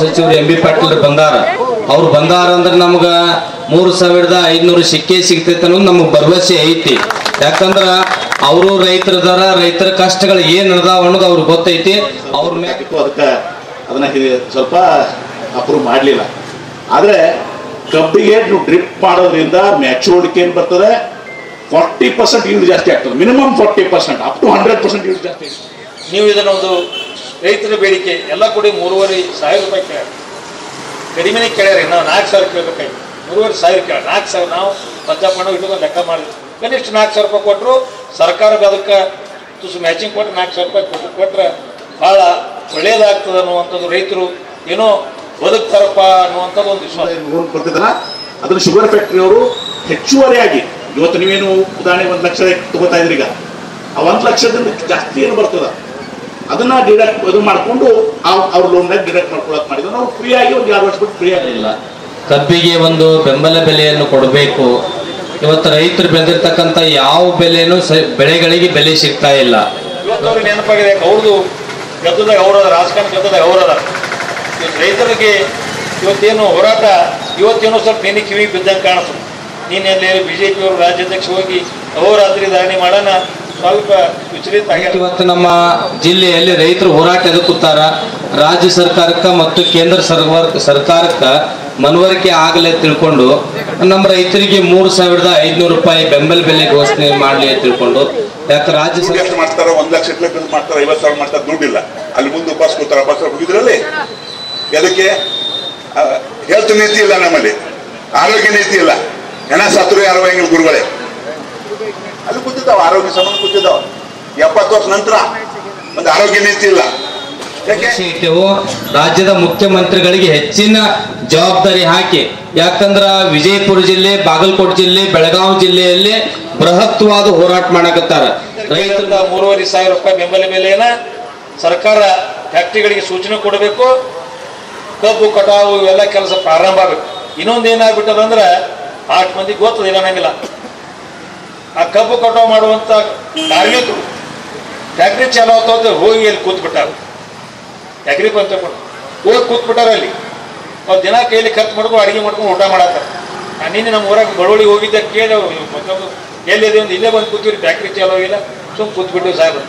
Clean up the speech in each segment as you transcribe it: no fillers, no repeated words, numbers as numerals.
ಸಚಿವರು M B Patil ಬಂದಾರ. ಅವ್ರು ಬಂದಾರ ಅಂದ್ರೆ ನಮ್ಗ 3500 ಸಿಕ್ಕೇ ಸಿಗ್ತೈತೆ ಅನ್ನೋದು ನಮಗೆ ಭರವಸೆ ಐತಿ. ಯಾಕಂದ್ರ ಅವರು ರೈತರದಾರ, ರೈತರ ಕಷ್ಟಗಳು ಏನ್ ಅದಾವ ಅನ್ನೋದು ಅವ್ರಿಗೆ ಗೊತ್ತೈತಿ. ಅವ್ರ ಅದಕ್ಕೆ ಅದನ್ನ ಸ್ವಲ್ಪ ಅಪ್ರೂವ್ ಮಾಡಲಿಲ್ಲ. ಆದರೆ ಕಬ್ಬಿಗೆ ನೀವು ಡ್ರಿಪ್ ಮಾಡೋದ್ರಿಂದ ಮ್ಯಾಚೂರಿಟಿ ಏನು ಬರ್ತದೆ, 40% ಯೂಸ್ ಜಾಸ್ತಿ ಆಗ್ತದೆ. ಮಿನಿಮಮ್ 40%, ಅಪ್ ಟು 100% ಯೂಸ್ ಜಾಸ್ತಿ. ನೀವು ಇದನ್ನೊಂದು ರೈತರ ಬೇಡಿಕೆ ಎಲ್ಲ ಕೂಡ 3,500 ರೂಪಾಯಿ ಕೇಳ, ಕಡಿಮೆನೇ ಕೇಳ್ಯಾರ. ನಾವು 4,000 ಕೇಳಬೇಕಾಗಿ 3,500 ಕೇಳ. 4,000 ನಾವು ಪಂಚಾಪಣ್ಣ ಇಟ್ಕೊಂಡು ಲೆಕ್ಕ ಮಾಡಿದ್ವಿ. ಕನಿಷ್ಠ 4,000 ರೂಪಾಯಿ ಕೊಟ್ಟರು ಸರ್ಕಾರಕ್ಕೆ ಅದಕ್ಕೆ ತುಸು ಮ್ಯಾಚಿಂಗ್ ಕೊಟ್ಟು 4,000 ರೂಪಾಯಿ ಕೊಟ್ಟರೆ ಭಾಳ ಒಳ್ಳೇದಾಗ್ತದೆ ಅನ್ನುವಂಥದ್ದು. ರೈತರು ಏನೋ ಬದುಕ್ತಾರಪ್ಪ ಅನ್ನುವಂಥದ್ದು ಒಂದು ವಿಶ್ವಾಸ ಬರ್ತಿದ್ದಲ್ಲ. ಅದನ್ನು ಶುಗರ್ ಫ್ಯಾಕ್ಟ್ರಿ ಅವರು ಹೆಚ್ಚುವರಿಯಾಗಿ ಇವತ್ತು ನೀವೇನು ಉದಾಹರಣೆ 1 ಲಕ್ಷ ತಗೋತಾ ಇದ್ರಿ, ಈಗ ಆ 1 ಲಕ್ಷದಿಂದ ಜಾಸ್ತಿ ಏನು ಬರ್ತದೆ ಅದನ್ನ ಡಿಡಕ್ಟ್ ಇದು ಮಾಡಿಕೊಂಡು ಅವ್ರ ಲೋನ್ದಾಗ ಡಿಡಕ್ಟ್ ಮಾಡ್ಕೊಳಕ್ ಮಾಡಿದ್ರು. ನಾವು ಫ್ರೀ ಆಗಿ ಒಂದು 2 ವರ್ಷ ಬಿಟ್ಟು ಫ್ರೀ ಆಗಿಲ್ಲ. ಕಬ್ಬಿಗೆ ಒಂದು ಬೆಂಬಲ ಬೆಲೆಯನ್ನು ಕೊಡಬೇಕು. ಇವತ್ತು ರೈತರು ಬೆಳೆದಿರ್ತಕ್ಕಂಥ ಯಾವ ಬೆಲೆನೂ ಬೆಳೆಗಳಿಗೆ ಬೆಲೆ ಸಿಗ್ತಾ ಇಲ್ಲ. ಇವತ್ತು ಅವ್ರಿಗೆ ನೆನಪಾಗಿದೆ, ಅವ್ರದ್ದು ಗದ್ದದಾಗ ಅವರದ ರಾಜಕಾರಣ ಗದ್ದದಾಗ ಅವರದ. ಇವತ್ತು ರೈತರಿಗೆ ಇವತ್ತೇನು ಹೋರಾಟ ಇವತ್ತೇನೋ ಸ್ವಲ್ಪ ನೆನೆ ಕಿವಿ ಬಿದ್ದಂಗೆ ಕಾಣಿಸ್ತದೆ. ನೀನೆಲ್ಲಿ ಬಿಜೆಪಿ ಅವರು ರಾಜ್ಯಾಧ್ಯಕ್ಷ ಹೋಗಿ ಅಹೋರಾತ್ರಿ ಧಾರಣೆ ಮಾಡೋಣ ಸ್ವಲ್ಪ ವಿಚಲಿತ ಆಗಿದೆ. ಇವತ್ತು ನಮ್ಮ ಜಿಲ್ಲೆಯಲ್ಲಿ ರೈತರು ಹೋರಾಟ ಎದುಕುತ್ತಾರ. ರಾಜ್ಯ ಸರ್ಕಾರಕ್ಕೆ ಮತ್ತು ಕೇಂದ್ರ ಸರ್ಕಾರಕ್ಕೆ ಮನವರಿಕೆ ಆಗಲೇ ತಿಳ್ಕೊಂಡು ನಮ್ಮ ರೈತರಿಗೆ 3,500 ರೂಪಾಯಿ ಬೆಂಬಲ ಬೆಲೆ ಘೋಷಣೆ ಮಾಡಲಿ ಅಂತ ತಿಳ್ಕೊಂಡು. ಯಾಕೆ ರಾಜ್ಯ ಸರ್ಕಾರ ಮಾಡ್ತಾರೆ, 1 ಲಕ್ಷ ಮಾಡ್ತಾರೆ, 50,000 ಮಾಡ್ತಾರೆ, ದುಡ್ಡಿಲ್ಲ. ಅಲ್ಲಿ ಮುಂದೆ ಬಸ್ ಕೂತಾರ, ಬಸ್ ಹೋಗಿದ್ರಲ್ಲಿ ಅದಕ್ಕೆ ಹೆಲ್ತ್ ನೀತಿ ಇಲ್ಲ, ನಮ್ಮಲ್ಲಿ ಆರೋಗ್ಯ ನೀತಿ ಇಲ್ಲ. ಹೆಣ ಸತ್ರು ಯಾರು ಹೆಂಗಿಲ್ಲ ಗುರುಗಳೇ ಅಲ್ಲಿ ಕೂತಿದ್ದಾವ, ಆರೋಗ್ಯ ಸಂಬಂಧ ಕೂತಿದ್ದಾವ. 70 ವರ್ಷ ನಂತರ ಒಂದು ಆರೋಗ್ಯ ನೀತಿ ಇಲ್ಲ. ರಾಜ್ಯದ ಮುಖ್ಯಮಂತ್ರಿಗಳಿಗೆ ಹೆಚ್ಚಿನ ಜವಾಬ್ದಾರಿ ಹಾಕಿ. ಯಾಕಂದ್ರ ವಿಜಯಪುರ ಜಿಲ್ಲೆ, ಬಾಗಲಕೋಟೆ ಜಿಲ್ಲೆ, ಬೆಳಗಾವಿ ಜಿಲ್ಲೆಯಲ್ಲಿ ಬೃಹತ್ವಾದ ಹೋರಾಟ ಮಾಡಕತ್ತಾರ. ರೈತರಿಂದ 3,500 ರೂಪಾಯಿ ಬೆಂಬಲ ಬೆಲೆಯನ್ನ ಸರ್ಕಾರ ಫ್ಯಾಕ್ಟ್ರಿಗಳಿಗೆ ಸೂಚನೆ ಕೊಡಬೇಕು. ಕಬ್ಬು ಕಟಾವು ಇವೆಲ್ಲ ಕೆಲಸ ಪ್ರಾರಂಭ ಆಗಬೇಕು. ಇನ್ನೊಂದೇನಾಗ್ಬಿಟ್ಟದಂದ್ರೆ 8 ಮಂದಿಗೆ ಗೊತ್ತದ ಅನ್ನಂಗಿಲ್ಲ. ಆ ಕಬ್ಬು ಕಟಾವು ಮಾಡುವಂತ ಕಾರ್ಮಿಕರು ಫ್ಯಾಕ್ಟ್ರಿ ಚಾಲು ಆಗ್ತದೆ ಹೋಗಿ ಅಲ್ಲಿ ಕೂತ್ಬಿಟ್ಟಾರ. ಫ್ಯಾಕ್ಟ್ರಿ ಬಂತ ಹೋಗಿ ಕೂತ್ಬಿಟ್ಟಾರ. ಅಲ್ಲಿ ಅವ್ರು ದಿನ ಕೈಲಿ ಖರ್ಚು ಮಾಡ್ಕೊಂಡು ಅಡುಗೆ ಮಾಡ್ಕೊಂಡು ಊಟ ಮಾಡತ್ತಾರ. ನಿನ್ನೆ ನಮ್ಮ ಊರಾಗ ಬಡವಳಿ ಹೋಗಿದ್ದ ಕೇಳಿ ಎಲ್ಲಿದೆ ಒಂದು ಇಲ್ಲೇ ಬಂದು ಕೂತೀವಿ, ಫ್ಯಾಕ್ಟ್ರಿ ಚಾಲು ಆಗಿಲ್ಲ, ಸುಮ್ಮನೆ ಕೂತ್ಬಿಟ್ಟು ಸಾಹೇಬ್.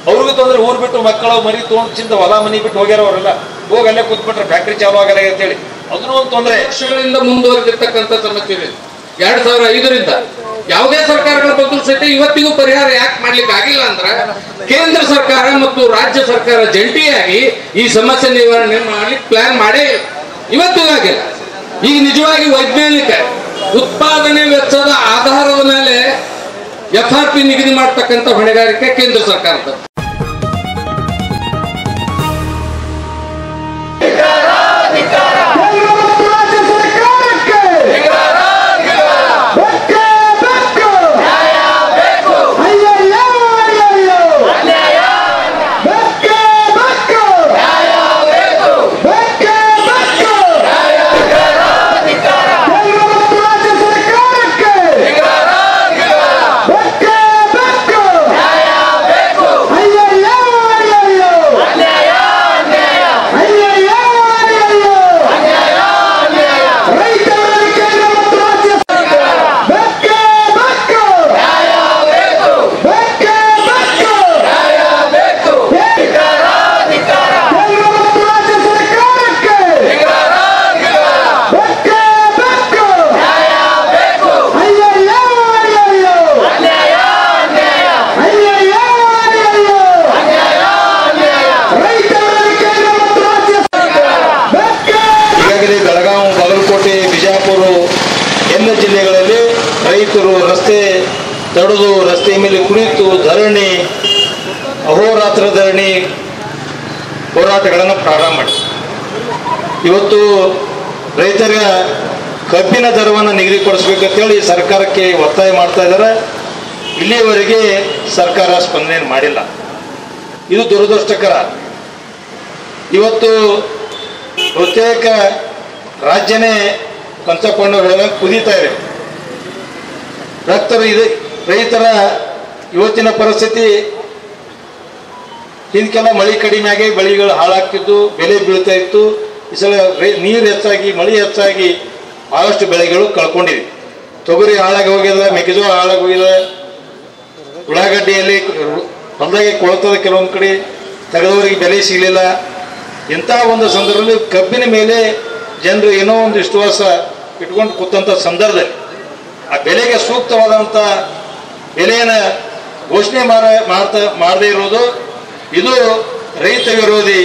ಅವ್ರಿಗೂ ತೊಂದ್ರೆ, ಊರು ಬಿಟ್ಟು ಮಕ್ಕಳು ಮರಿ ತೊಗೊಂಡು ಚಿಂತ ಹೊಲ ಮನೆ ಬಿಟ್ಟು ಹೋಗ್ಯಾರ. ಅವರೆಲ್ಲ ಹೋಗಿ ಅಲ್ಲೇ ಕೂತ್ಬಿಟ್ರೆ ಫ್ಯಾಕ್ಟ್ರಿ ಚಾಲು ಆಗಲ್ಲ ಅಂತೇಳಿ ಅದನ್ನೂ ಒಂದು ತೊಂದರೆ. ವರ್ಷಗಳಿಂದ ಮುಂದುವರೆದಿರ್ತಕ್ಕಂಥ ಸಮಸ್ಯೆ ಇದೆ. 2005ರಿಂದ ಯಾವುದೇ ಸರ್ಕಾರಗಳ ಬಂದರೂ ಸಹಿತ ಇವತ್ತಿಗೂ ಪರಿಹಾರ ಯಾಕೆ ಮಾಡ್ಲಿಕ್ಕೆ ಆಗಿಲ್ಲ ಅಂದ್ರೆ ಕೇಂದ್ರ ಸರ್ಕಾರ ಮತ್ತು ರಾಜ್ಯ ಸರ್ಕಾರ ಜಂಟಿಯಾಗಿ ಈ ಸಮಸ್ಯೆ ನಿವಾರಣೆ ಮಾಡ್ಲಿಕ್ಕೆ ಪ್ಲಾನ್ ಮಾಡೇ ಇವತ್ತಿಗೂ ಆಗಿಲ್ಲ. ಈಗ ನಿಜವಾಗಿ ವೈಜ್ಞಾನಿಕ ಉತ್ಪಾದನೆ ವೆಚ್ಚದ ಆಧಾರದ ಮೇಲೆ FRP ನಿಗದಿ ಮಾಡತಕ್ಕಂಥ ಹೊಣೆಗಾರಿಕೆ ಕೇಂದ್ರ ಸರ್ಕಾರದ. ಜಿಲ್ಲೆಗಳಲ್ಲಿ ರೈತರು ರಸ್ತೆ ತಡೆದು ರಸ್ತೆ ಮೇಲೆ ಕುಳಿತು ಧರಣಿ, ಅಹೋರಾತ್ರ ಧರಣಿ ಹೋರಾಟಗಳನ್ನು ಪ್ರಾರಂಭ ಮಾಡಿ ಇವತ್ತು ರೈತರ ಕಬ್ಬಿನ ದರವನ್ನು ನಿಗದಿಪಡಿಸಬೇಕಂತೇಳಿ ಸರ್ಕಾರಕ್ಕೆ ಒತ್ತಾಯ ಮಾಡ್ತಾ ಇದ್ದಾರೆ. ಇಲ್ಲಿಯವರೆಗೆ ಸರ್ಕಾರ ಸ್ಪಂದನೆ ಮಾಡಿಲ್ಲ. ಇದು ದುರದೃಷ್ಟಕರ. ಇವತ್ತು ಬಹುತೇಕ ರಾಜ್ಯನೇ ಪಂಚಕೊಂಡು ಕುದೀತಾ ಇದೆ. ರೈತರ ಇವತ್ತಿನ ಪರಿಸ್ಥಿತಿ, ಹಿಂದಕ್ಕೆಲ್ಲ ಮಳೆ ಕಡಿಮೆ ಆಗಿ ಬೆಳೆಗಳು ಹಾಳಾಗ್ತಿದ್ದು, ಬೆಲೆ ಬೀಳ್ತಾ ಇತ್ತು, ಈ ಸಲ ನೀರು ಹೆಚ್ಚಾಗಿ ಮಳೆ ಹೆಚ್ಚಾಗಿ ಬಹಳಷ್ಟು ಬೆಳೆಗಳು ಕಳ್ಕೊಂಡಿದೆ. ತೊಗರಿ ಹಾಳಾಗಿ ಹೋಗಿದೆ, ಮೆಕ್ಕೆಜೋಳ ಹಾಳಾಗಿ ಹೋಗಿದೆ, ಉಳ್ಳಾಗಡ್ಡಿಯಲ್ಲಿ ಹೊಲದಾಗೆ ಕೊಳ್ತದ, ಕೆಲವೊಂದು ಕಡೆ ತೆಗೆದವರಿಗೆ ಬೆಲೆ ಸಿಗಲಿಲ್ಲ. ಇಂಥ ಒಂದು ಸಂದರ್ಭದಲ್ಲಿ ಕಬ್ಬಿನ ಮೇಲೆ ಜನರು ಏನೋ ಒಂದು ವಿಶ್ವಾಸ ಇಟ್ಕೊಂಡು ಕೂತಂಥ ಸಂದರ್ಭದಲ್ಲಿ ಆ ಬೆಲೆಗೆ ಸೂಕ್ತವಾದಂಥ ಬೆಲೆಯನ್ನು ಘೋಷಣೆ ಮಾಡದೇ ಇರೋದು ಇದು ರೈತ ವಿರೋಧಿ,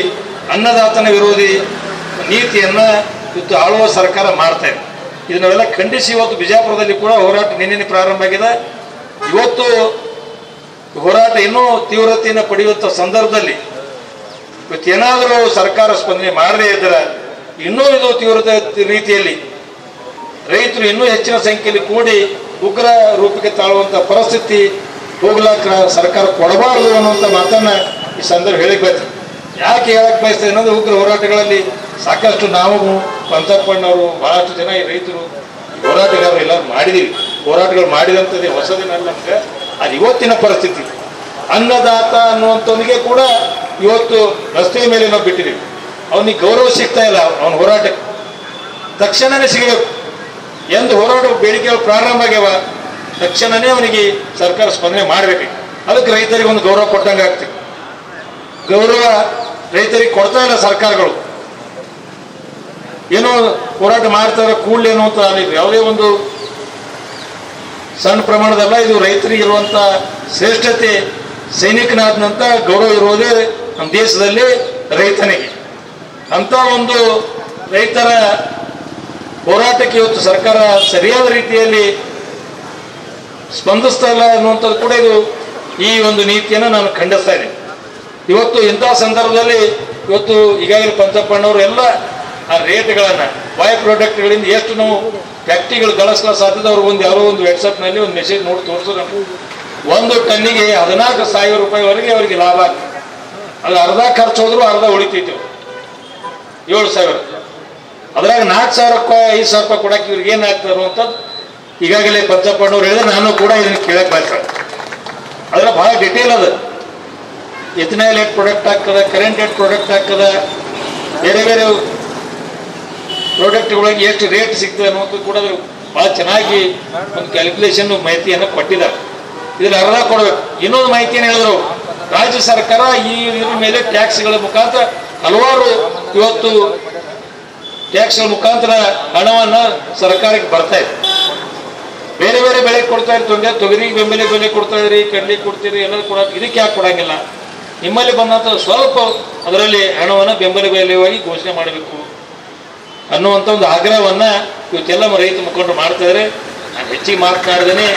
ಅನ್ನದಾತನ ವಿರೋಧಿ ನೀತಿಯನ್ನು ಇವತ್ತು ಆಳುವ ಸರ್ಕಾರ ಮಾಡ್ತಾ ಇದೆ. ಇದನ್ನೆಲ್ಲ ಖಂಡಿಸಿ ಇವತ್ತು ಬಿಜಾಪುರದಲ್ಲಿ ಕೂಡ ಹೋರಾಟ ನಿನ್ನೆ ಪ್ರಾರಂಭ ಆಗಿದೆ. ಇವತ್ತು ಹೋರಾಟ ಇನ್ನೂ ತೀವ್ರತೆಯನ್ನು ಪಡೆಯುವಂಥ ಸಂದರ್ಭದಲ್ಲಿ ಇವತ್ತೇನಾದರೂ ಸರ್ಕಾರ ಸ್ಪಂದನೆ ಮಾಡದೇ ಇದ್ದರೆ ಇನ್ನೂ ಇದು ತೀವ್ರತೆ ರೀತಿಯಲ್ಲಿ ರೈತರು ಇನ್ನೂ ಹೆಚ್ಚಿನ ಸಂಖ್ಯೆಯಲ್ಲಿ ಕೂಡಿ ಉಗ್ರ ರೂಪಕ್ಕೆ ತಾಳುವಂಥ ಪರಿಸ್ಥಿತಿ ಹೋಗ್ಲಾಕ ಸರ್ಕಾರ ಕೊಡಬಾರದು ಅನ್ನುವಂಥ ಮಾತನ್ನ ಈ ಸಂದರ್ಭ ಹೇಳಿಕ್ ಬಯಸ್ತೇನೆ. ಯಾಕೆ ಹೇಳಕ್ ಬಯಸ್ತೇನೆ ಅನ್ನೋದು ಉಗ್ರ ಹೋರಾಟಗಳಲ್ಲಿ ಸಾಕಷ್ಟು ನಾವು ಪಂಚಪ್ಪಣ್ಣವರು ಬಹಳಷ್ಟು ಜನ ಈ ರೈತರು ಹೋರಾಟಗಾರರು ಎಲ್ಲರೂ ಮಾಡಿದೀವಿ. ಹೋರಾಟಗಳು ಮಾಡಿದಂಥದ್ದೇ ಹೊಸದಿನಲ್ಲ ನಮ್ಗೆ. ಅದು ಇವತ್ತಿನ ಪರಿಸ್ಥಿತಿ. ಅನ್ನದಾತ ಅನ್ನುವಂಥವನಿಗೆ ಕೂಡ ಇವತ್ತು ರಸ್ತೆ ಮೇಲೆ ನಾವು ಬಿಟ್ಟಿದ್ದೀವಿ. ಅವನಿಗೆ ಗೌರವ ಸಿಗ್ತಾ ಇಲ್ಲ. ಅವನ ಹೋರಾಟಕ್ಕೆ ತಕ್ಷಣವೇ ಸಿಗಬೇಕು. ಎಂದು ಹೋರಾಟ ಬೇಡಿಕೆಗಳು ಪ್ರಾರಂಭ ಆಗ್ಯಾವ ತಕ್ಷಣವೇ ಅವನಿಗೆ ಸರ್ಕಾರ ಸ್ಪಂದನೆ ಮಾಡಬೇಕು. ಅದಕ್ಕೆ ರೈತರಿಗೆ ಒಂದು ಗೌರವ ಕೊಟ್ಟಂಗೆ ಆಗ್ತದೆ. ಗೌರವ ರೈತರಿಗೆ ಕೊಡ್ತಾ ಇಲ್ಲ ಸರ್ಕಾರಗಳು. ಏನೋ ಹೋರಾಟ ಮಾಡ್ತಾರೆ ಕೂಡಲೇನೋ ಅಂತ ಅನಿದ್ರು. ಯಾವುದೇ ಒಂದು ಸಣ್ಣ ಪ್ರಮಾಣದಲ್ಲ, ಇದು ರೈತರಿಗೆ ಇರುವಂಥ ಶ್ರೇಷ್ಠತೆ. ಸೈನಿಕನಾದಂಥ ಗೌರವ ಇರುವುದೇ ನಮ್ಮ ದೇಶದಲ್ಲಿ ರೈತನಿಗೆ. ಅಂತ ಒಂದು ರೈತರ ಹೋರಾಟಕ್ಕೆ ಇವತ್ತು ಸರ್ಕಾರ ಸರಿಯಾದ ರೀತಿಯಲ್ಲಿ ಸ್ಪಂದಿಸ್ತಾ ಇಲ್ಲ ಅನ್ನುವಂಥದ್ದು ಕೂಡ ಇದು ಈ ಒಂದು ನೀತಿಯನ್ನು ನಾನು ಖಂಡಿಸ್ತಾ ಇದ್ದೀನಿ. ಇವತ್ತು ಇಂಥ ಸಂದರ್ಭದಲ್ಲಿ ಇವತ್ತು ಈಗಾಗಲೇ ಪಂಚಪ್ಪಣ್ಣವರು ಎಲ್ಲ ಆ ರೇಟ್ಗಳನ್ನು ಬಾಯ್ ಪ್ರಾಡಕ್ಟ್ಗಳಿಂದ ಎಷ್ಟು ನಾವು ಫ್ಯಾಕ್ಟ್ರಿಗಳು ಗಳಿಸಲು ಸಾಧ್ಯತೆ ಅವ್ರಿಗೆ ಒಂದು ಯಾರೋ ಒಂದು ವಾಟ್ಸಪ್ನಲ್ಲಿ ಒಂದು ಮೆಸೇಜ್ ನೋಡಿ ತೋರಿಸೋದು. ಒಂದು ಟನ್ನಿಗೆ 14,000 ರೂಪಾಯಿವರೆಗೆ ಅವರಿಗೆ ಲಾಭ ಆಗ್ತದೆ. ಅದು ಅರ್ಧ ಖರ್ಚು ಹೋದ್ರು ಅರ್ಧ ಉಳಿತೈತೆ. 7,000 ಅದ್ರಾಗ 4,000 ರೂಪಾಯಿ 5,000 ರೂಪಾಯಿ ಕೊಡಕ್ಕೆ ಇವ್ರಿಗೆ ಏನಾಗ್ತದೆ ಅನ್ನುವಂಥದ್ದು ಈಗಾಗಲೇ ಪಂಚಪ್ಪಣ್ಣವ್ರು ಹೇಳಿದ್ರೆ ನಾನು ಕೂಡ ಇದನ್ನು ಕೇಳಕ್ಕೆ ಬಯಸ್ತೇನೆ. ಅದರ ಬಹಳ ಡಿಟೇಲ್ ಅದ. ಎಥನಾಲ್ ಏಟ್ ಪ್ರಾಡಕ್ಟ್ ಆಗ್ತದೆ, ಕರೆಂಟ್ ಏಟ್ ಪ್ರಾಡಕ್ಟ್ ಆಗ್ತದೆ, ಬೇರೆ ಬೇರೆ ಪ್ರಾಡಕ್ಟ್ಗಳಿಗೆ ಎಷ್ಟು ರೇಟ್ ಸಿಗ್ತದೆ ಅನ್ನೋದು ಕೂಡ ಭಾಳ ಚೆನ್ನಾಗಿ ಒಂದು ಕ್ಯಾಲ್ಕುಲೇಷನ್ ಮಾಹಿತಿಯನ್ನು ಕೊಟ್ಟಿದ್ದಾರೆ. ಇದ್ರ ಅರ್ಧ ಕೊಡಬೇಕು. ಇನ್ನೊಂದು ಮಾಹಿತಿಯನ್ನು ಹೇಳಿದ್ರು, ರಾಜ್ಯ ಸರ್ಕಾರ ಇದ್ರ ಮೇಲೆ ಟ್ಯಾಕ್ಸ್ಗಳ ಮುಖಾಂತರ ಹಲವಾರು ಇವತ್ತು ಟ್ಯಾಕ್ಸ್ಗಳ ಮುಖಾಂತರ ಹಣವನ್ನು ಸರ್ಕಾರಕ್ಕೆ ಬರ್ತಾ ಇದೆ. ಬೇರೆ ಬೇರೆ ಬೆಳೆ ಕೊಡ್ತಾ ಇರ್ತಂದ್ರೆ ತೊಗರಿಗೆ ಬೆಂಬಲ ಬೆಲೆ ಕೊಡ್ತಾ ಇದ್ರಿ, ಕಡ್ಲಿಗೆ ಕೊಡ್ತೀರಿ, ಎಲ್ಲರೂ ಕೊಡ. ಇದಕ್ಕೆ ಯಾಕೆ ಕೊಡಂಗಿಲ್ಲ? ನಿಮ್ಮಲ್ಲಿ ಬಂದಂಥ ಸ್ವಲ್ಪ ಅದರಲ್ಲಿ ಹಣವನ್ನು ಬೆಂಬಲ ಬೆಲೆಯಾಗಿ ಘೋಷಣೆ ಮಾಡಬೇಕು ಅನ್ನುವಂಥ ಒಂದು ಆಗ್ರಹವನ್ನು ಇವತ್ತೆಲ್ಲ ರೈತ ಮುಖಂಡರು ಮಾಡ್ತಾ ಇದ್ದಾರೆ. ನಾನು ಹೆಚ್ಚಿಗೆ ಮಾತನಾಡಿದೇನೆ.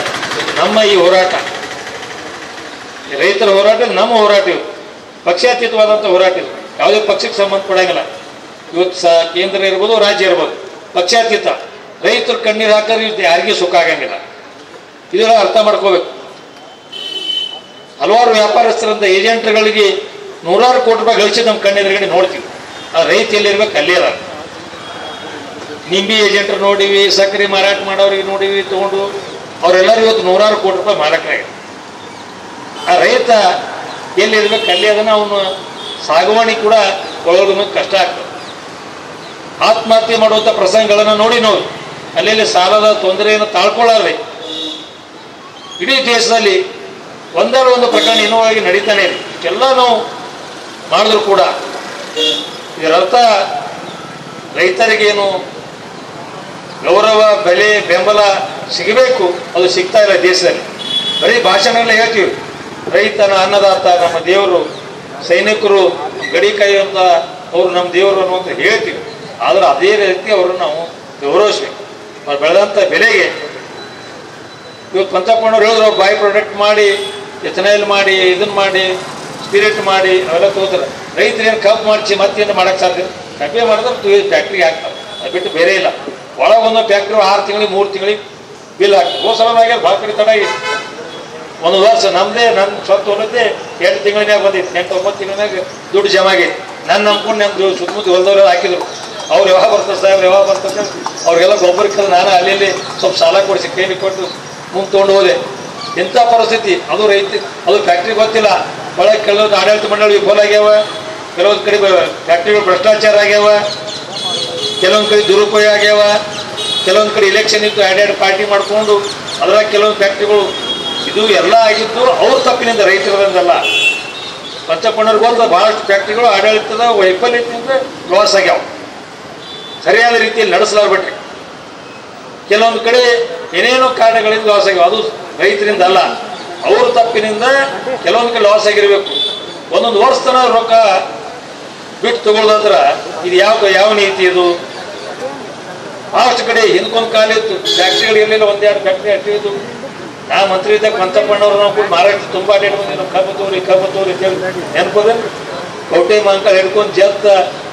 ನಮ್ಮ ಈ ಹೋರಾಟ ರೈತರ ಹೋರಾಟ ನಮ್ಮ ಹೋರಾಟ. ಇವು ಪಕ್ಷಾತೀತವಾದಂಥ ಹೋರಾಟ. ಇದು ಯಾವುದೇ ಪಕ್ಷಕ್ಕೆ ಸಂಬಂಧಪಡಂಗಿಲ್ಲ. ಇವತ್ತು ಕೇಂದ್ರ ಇರ್ಬೋದು, ರಾಜ್ಯ ಇರ್ಬೋದು, ಪಕ್ಷಾತೀತ. ರೈತರು ಕಣ್ಣೀರು ಹಾಕಿದ್ರೆ ಯಾರಿಗೂ ಸುಖ ಆಗಂಗಿಲ್ಲ. ಇದೆಲ್ಲ ಅರ್ಥ ಮಾಡ್ಕೋಬೇಕು. ಹಲವಾರು ವ್ಯಾಪಾರಸ್ಥರಂತ ಏಜೆಂಟ್ಗಳಿಗೆ 100 ಕೋಟಿ ರೂಪಾಯಿ ಗಳಿಸಿ ನಮ್ಮ ಕಣ್ಣೆದುರುಗಡೆ ನೋಡ್ತೀವಿ. ಆ ರೈತ ಎಲ್ಲಿರ್ಬೇಕು ಅಲ್ಲೇ ಅದ. ನಿಂಬಿ ಏಜೆಂಟ್ರು ನೋಡಿವಿ, ಸಕ್ಕರೆ ಮಾರಾಟ ಮಾಡೋರಿಗೆ ನೋಡಿವಿ, ತಗೊಂಡು ಅವರೆಲ್ಲರೂ ಇವತ್ತು 100 ಕೋಟಿ ರೂಪಾಯಿ ಮಾರಾಟರಾಗ. ಆ ರೈತ ಎಲ್ಲಿರ್ಬೇಕು ಅಲ್ಲೇ ಅದನ್ನ ಅವನು ಸಾಗುವಾಣಿ ಕೂಡ ಒಳಗೋದು ಕಷ್ಟ ಆಗ್ತದೆ. ಆತ್ಮಹತ್ಯೆ ಮಾಡುವಂಥ ಪ್ರಸಂಗಗಳನ್ನು ನೋಡಿ ಅಲ್ಲೆಲ್ಲಿ ಸಾಲದ ತೊಂದರೆಯನ್ನು ತಾಳ್ಕೊಳ್ಳಾರ್ದೆ ಇಡೀ ದೇಶದಲ್ಲಿ ಒಂದಾರ ಒಂದು ಪ್ರಕರಣ ಇನ್ನೂವಾಗಿ ನಡೀತಾನೆ ಇದೆ. ಇಷ್ಟೆಲ್ಲ ನಾವು ಮಾಡಿದ್ರು ಕೂಡ ಇದರರ್ಥ ರೈತರಿಗೇನು ಗೌರವ, ಬೆಲೆ, ಬೆಂಬಲ ಸಿಗಬೇಕು, ಅದು ಸಿಗ್ತಾ ಇಲ್ಲ ದೇಶದಲ್ಲಿ. ಬರೀ ಭಾಷಣಗಳೇ ಹೇಳ್ತೀವಿ. ರೈತನ ಅನ್ನದಾತ, ನಮ್ಮ ದೇವರು, ಸೈನಿಕರು, ಗಡಿ ಕಾಯುವಂಥ ಅವರು ನಮ್ಮ ದೇವರು ಅನ್ನುವಂತ ಹೇಳ್ತೀವಿ. ಆದ್ರೆ ಅದೇ ರೀತಿ ಅವರನ್ನು ನಾವು ಗೌರವಿಸ್ಬೇಕು. ಅವ್ರು ಬೆಳೆದಂಥ ಬೆಲೆಗೆ ಇವತ್ತು ಪಂಚಪ್ಪಣ್ಣವ್ರು ಹೇಳಿದ್ರು, ಅವ್ರು ಬಾಯ್ ಪ್ರಾಡಕ್ಟ್ ಮಾಡಿ, ಎಥನಾಲ್ ಮಾಡಿ, ಇದನ್ನ ಮಾಡಿ, ಸ್ಪಿರಿಟ್ ಮಾಡಿ ಅವೆಲ್ಲ ತಗೋತಾರೆ. ರೈತರೇನು ಕಬ್ಬು ಮಾಡಿಸಿ ಮತ್ತೇನು ಮಾಡೋಕ್ಕೆ ಸಾಧ್ಯ? ಕಬ್ಬೆ ಮಾಡಿದ್ರೆ ಫ್ಯಾಕ್ಟ್ರಿಗೆ ಹಾಕ್ತಾರೆ. ಅದು ಬಿಟ್ಟು ಬೇರೆ ಇಲ್ಲ. ಒಳಗೊಂದು ಫ್ಯಾಕ್ಟ್ರಿ 6 ತಿಂಗಳಿಗೆ 3 ತಿಂಗಳಿಗೆ ಬಿಲ್ ಹಾಕ್ತಾರೆ. ಹೋಸಲದಾಗೆ ಭಾಳ ಕಡೆ ತಡ ಆಗಿದೆ. ಒಂದು ವರ್ಷ ನಮ್ಮದೇ ನನ್ನ ಸ್ವಂತ ಹೊಲದ್ದೇ 8 ತಿಂಗಳಿನಾಗ ಬಂದಿತ್ತು. 8-9 ತಿಂಗಳಿನಾಗ ದುಡ್ಡು ಜಮಾ ಆಗೈತಿ. ನನ್ನ ನಂಬ್ಕೊಂಡು ನಮ್ಮ ಸುತ್ತಮುತ್ತ ಹೊಲದವ್ರೆಲ್ಲ ಹಾಕಿದ್ರು. ಅವ್ರು ಯಾವಾಗ ಬರ್ತದೆ ಸಾಹೇಬ್ರು, ಯಾವಾಗ ಬರ್ತದೆ ಅವ್ರಿಗೆಲ್ಲ ಗೊಬ್ಬರಕ್ಕೆ ನಾನು ಅಲ್ಲಿ ಸ್ವಲ್ಪ ಸಾಲ ಕೊಡಿಸಿ ಕೈಲಿ ಕೊಟ್ಟು ಮುಂದೆ ತೊಗೊಂಡು ಹೋದೆ. ಇಂಥ ಪರಿಸ್ಥಿತಿ. ಅದು ರೈತ, ಅದು ಫ್ಯಾಕ್ಟ್ರಿ ಗೊತ್ತಿಲ್ಲ. ಒಳಗೆ ಕೆಲವೊಂದು ಆಡಳಿತ ಮಂಡಳಿ ವಿಫಲ ಆಗ್ಯಾವ, ಕೆಲವೊಂದು ಕಡೆ ಫ್ಯಾಕ್ಟ್ರಿಗಳು ಭ್ರಷ್ಟಾಚಾರ ಆಗ್ಯಾವ. ಕೆಲವೊಂದು ಕಡೆ ದುರುಪಯೋಗ ಆಗ್ಯಾವ, ಕೆಲವೊಂದು ಕಡೆ ಇಲೆಕ್ಷನ್ ಇತ್ತು, ಎರಡೆರಡು ಪಾರ್ಟಿ ಮಾಡಿಕೊಂಡು ಅದ್ರಾಗ ಕೆಲವೊಂದು ಫ್ಯಾಕ್ಟ್ರಿಗಳು ಇದು ಎಲ್ಲ ಆಗಿದ್ದು ಅವ್ರ ತಪ್ಪಿನಿಂದ, ರೈತರದಲ್ಲ. ಪಂಚಪ್ಪಣ್ಣವ್ರಿಗೆ ಹೋದ ಭಾಳಷ್ಟು ಫ್ಯಾಕ್ಟ್ರಿಗಳು ಆಡಳಿತದ ವೈಫಲ್ಯದಿಂದ ಲಾಸ್ ಆಗ್ಯಾವ, ಸರಿಯಾದ ರೀತಿಯಲ್ಲಿ ನಡೆಸಲಾಗ್ಬಿಟ್ರಿ. ಕೆಲವೊಂದು ಕಡೆ ಏನೇನೋ ಕಾರಣಗಳಿಂದ ಲಾಸ್ ಆಗ್ಯಾವ, ಅದು ರೈತರಿಂದ ಅಲ್ಲ, ಅವ್ರ ತಪ್ಪಿನಿಂದ ಕೆಲವೊಂದು ಕಡೆ ಲಾಸ್ ಆಗಿರಬೇಕು. ಒಂದೊಂದು ವರ್ಷ ತನಕ ರೊಕ್ಕ ಬಿಟ್ಟು ತಗೊಳ್ಳೋದ್ರ ಇದು ಯಾವ ನೀತಿ ಇದು? ಭಾಳಷ್ಟು ಕಡೆ ಹಿಂದ್ಕೊಂದು ಕಾಲ ಇತ್ತು, ಫ್ಯಾಕ್ಟ್ರಿಗಳು ಇರಲಿಲ್ಲ, ಒಂದೆರಡು ಫ್ಯಾಕ್ಟ್ರಿ ಅಷ್ಟಿದ್ದು. ನಾ ಮಂತ್ರಿ ಇದ್ದಾಗ ಪಂಚಪ್ಪಣ್ಣವ್ರು ನಾವು ಕೂಡ ಮಹಾರಾಷ್ಟ್ರ ತುಂಬ ಅಡ್ಡಾಡಿ ಬಂದಿದ್ದು, ಕಬ್ಬತ್ತೂರಿ ಅಂತೇಳಿ ನೆನಪದ ಕೌಟೆ ಮಂಕಲ್ ಹಿಡ್ಕೊಂಡು ಜತ್ತ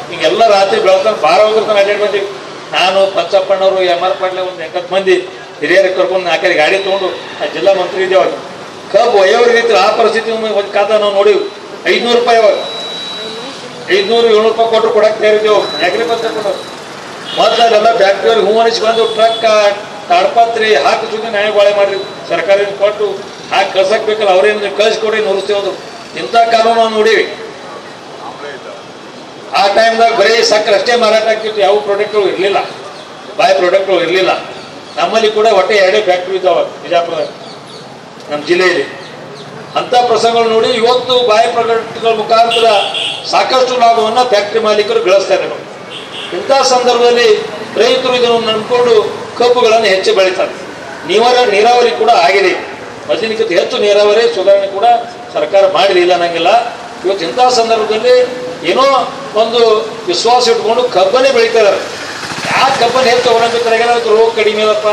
ಹಿಂಗೆಲ್ಲ ರಾತ್ರಿ ಬೆಳತಾನ ಬಾರ ಹೋಗಿರ್ತಾನೆ ಅಡ್ಡಾಡಿ ಬಂದೀವಿ. ನಾನು ಪಂಚಪ್ಪಣ್ಣವರು MR ಪಾಟ್ಲೆ ಒಂದು 8 ಮಂದಿ ಹಿರಿಯರಿಗೆ ಕರ್ಕೊಂಡು 4 ಗಾಡಿ ತೊಗೊಂಡು ಆ ಜಿಲ್ಲಾ ಮಂತ್ರಿ ಇದ್ದೇವೆ. ಕಬ್ಬು ಒಯ್ಯೋರಿಗೆ ಆ ಪರಿಸ್ಥಿತಿ ಒಂದು ಖಾತಾ ನಾವು ನೋಡಿವಿ. 500 ರೂಪಾಯಿ ಅವಾಗ 500-700 ರೂಪಾಯಿ ಕೊಟ್ಟರು ಕೊಡಕ್ಕೆ ತಯಾರಿದ್ದೇವೆ. ಯಾಕ್ರಿ ಪಂಚಪ್ಪಣ್ಣವ್ರು ಮೊದಲೆಲ್ಲ ಫ್ಯಾಕ್ಟ್ರಿಯವ್ರಿಗೆ ಹೂ ಅನಿಸ್ಕೊಂಡು ಟ್ರಕ್ ತಾಡ್ಪತ್ರಿ ಹಾಕಿ ಸುದ್ದಿ ನ್ಯಾಯ ಬಾಳೆ ಮಾಡ್ರಿ, ಸರ್ಕಾರದಿಂದ ಕೊಟ್ಟು ಹಾಕಿ ಕಳ್ಸಕ್ ಬೇಕಲ್ಲ, ಅವ್ರೇನು ಕಳಿಸ್ಕೊಡ್ರಿ ನುರಿಸ್ತೇವೆ. ಇಂಥ ಕಾನೂನು ನಾವು ನೋಡೀವಿ. ಆ ಟೈಮ್ದಾಗ ಬರೀ ಸಕ್ಕರೆ ಅಷ್ಟೇ ಮಾರಾಟ ಆಗ್ತಿತ್ತು, ಯಾವ ಪ್ರಾಡಕ್ಟ್ಗಳು ಇರಲಿಲ್ಲ, ಬಾಯ್ ಪ್ರಾಡಕ್ಟ್ಗಳು ಇರಲಿಲ್ಲ. ನಮ್ಮಲ್ಲಿ ಕೂಡ ಒಟ್ಟೆ 2 ಫ್ಯಾಕ್ಟ್ರಿ ಇದ್ದಾವ ಬಿಜಾಪುರದಾಗ, ನಮ್ಮ ಜಿಲ್ಲೆಯಲ್ಲಿ. ಅಂಥ ಪ್ರಸಂಗಗಳು ನೋಡಿ ಇವತ್ತು ಬಾಯ್ ಪ್ರಾಡಕ್ಟ್ಗಳ ಮುಖಾಂತರ ಸಾಕಷ್ಟು ಲಾಭವನ್ನು ಫ್ಯಾಕ್ಟ್ರಿ ಮಾಲೀಕರು ಗಳಿಸ್ತಾ ಇದ್ದಾರೆ. ಇಂಥ ಸಂದರ್ಭದಲ್ಲಿ ರೈತರು ಇದನ್ನು ನಂಬಿಕೊಂಡು ಕಬ್ಬುಗಳನ್ನು ಹೆಚ್ಚು ಬೆಳೀತಾರೆ. ನೀರಾವರಿ ಕೂಡ ಆಗಿದೆ, ಮೊದಲಿನಕ್ಕಿಂತ ಹೆಚ್ಚು ನೀರಾವರಿ ಸುಧಾರಣೆ ಕೂಡ ಸರ್ಕಾರ ಮಾಡಲಿಲ್ಲ ಅನ್ನಂಗಿಲ್ಲ. ಇವತ್ತು ಇಂಥ ಸಂದರ್ಭದಲ್ಲಿ ಏನೋ ಒಂದು ವಿಶ್ವಾಸ ಇಟ್ಕೊಂಡು ಕಬ್ಬನ್ನೇ ಬೆಳೀತಾ ಇದ್ದಾರೆ. ಯಾಕೆ ಕಬ್ಬನ್ನು ಹೆಚ್ಚು ತಗೊಳಂಗಿರ್ತಾರೆ? ಏನಾದ್ರು ರೋಗ ಕಡಿಮೆ ಅದಪ್ಪ,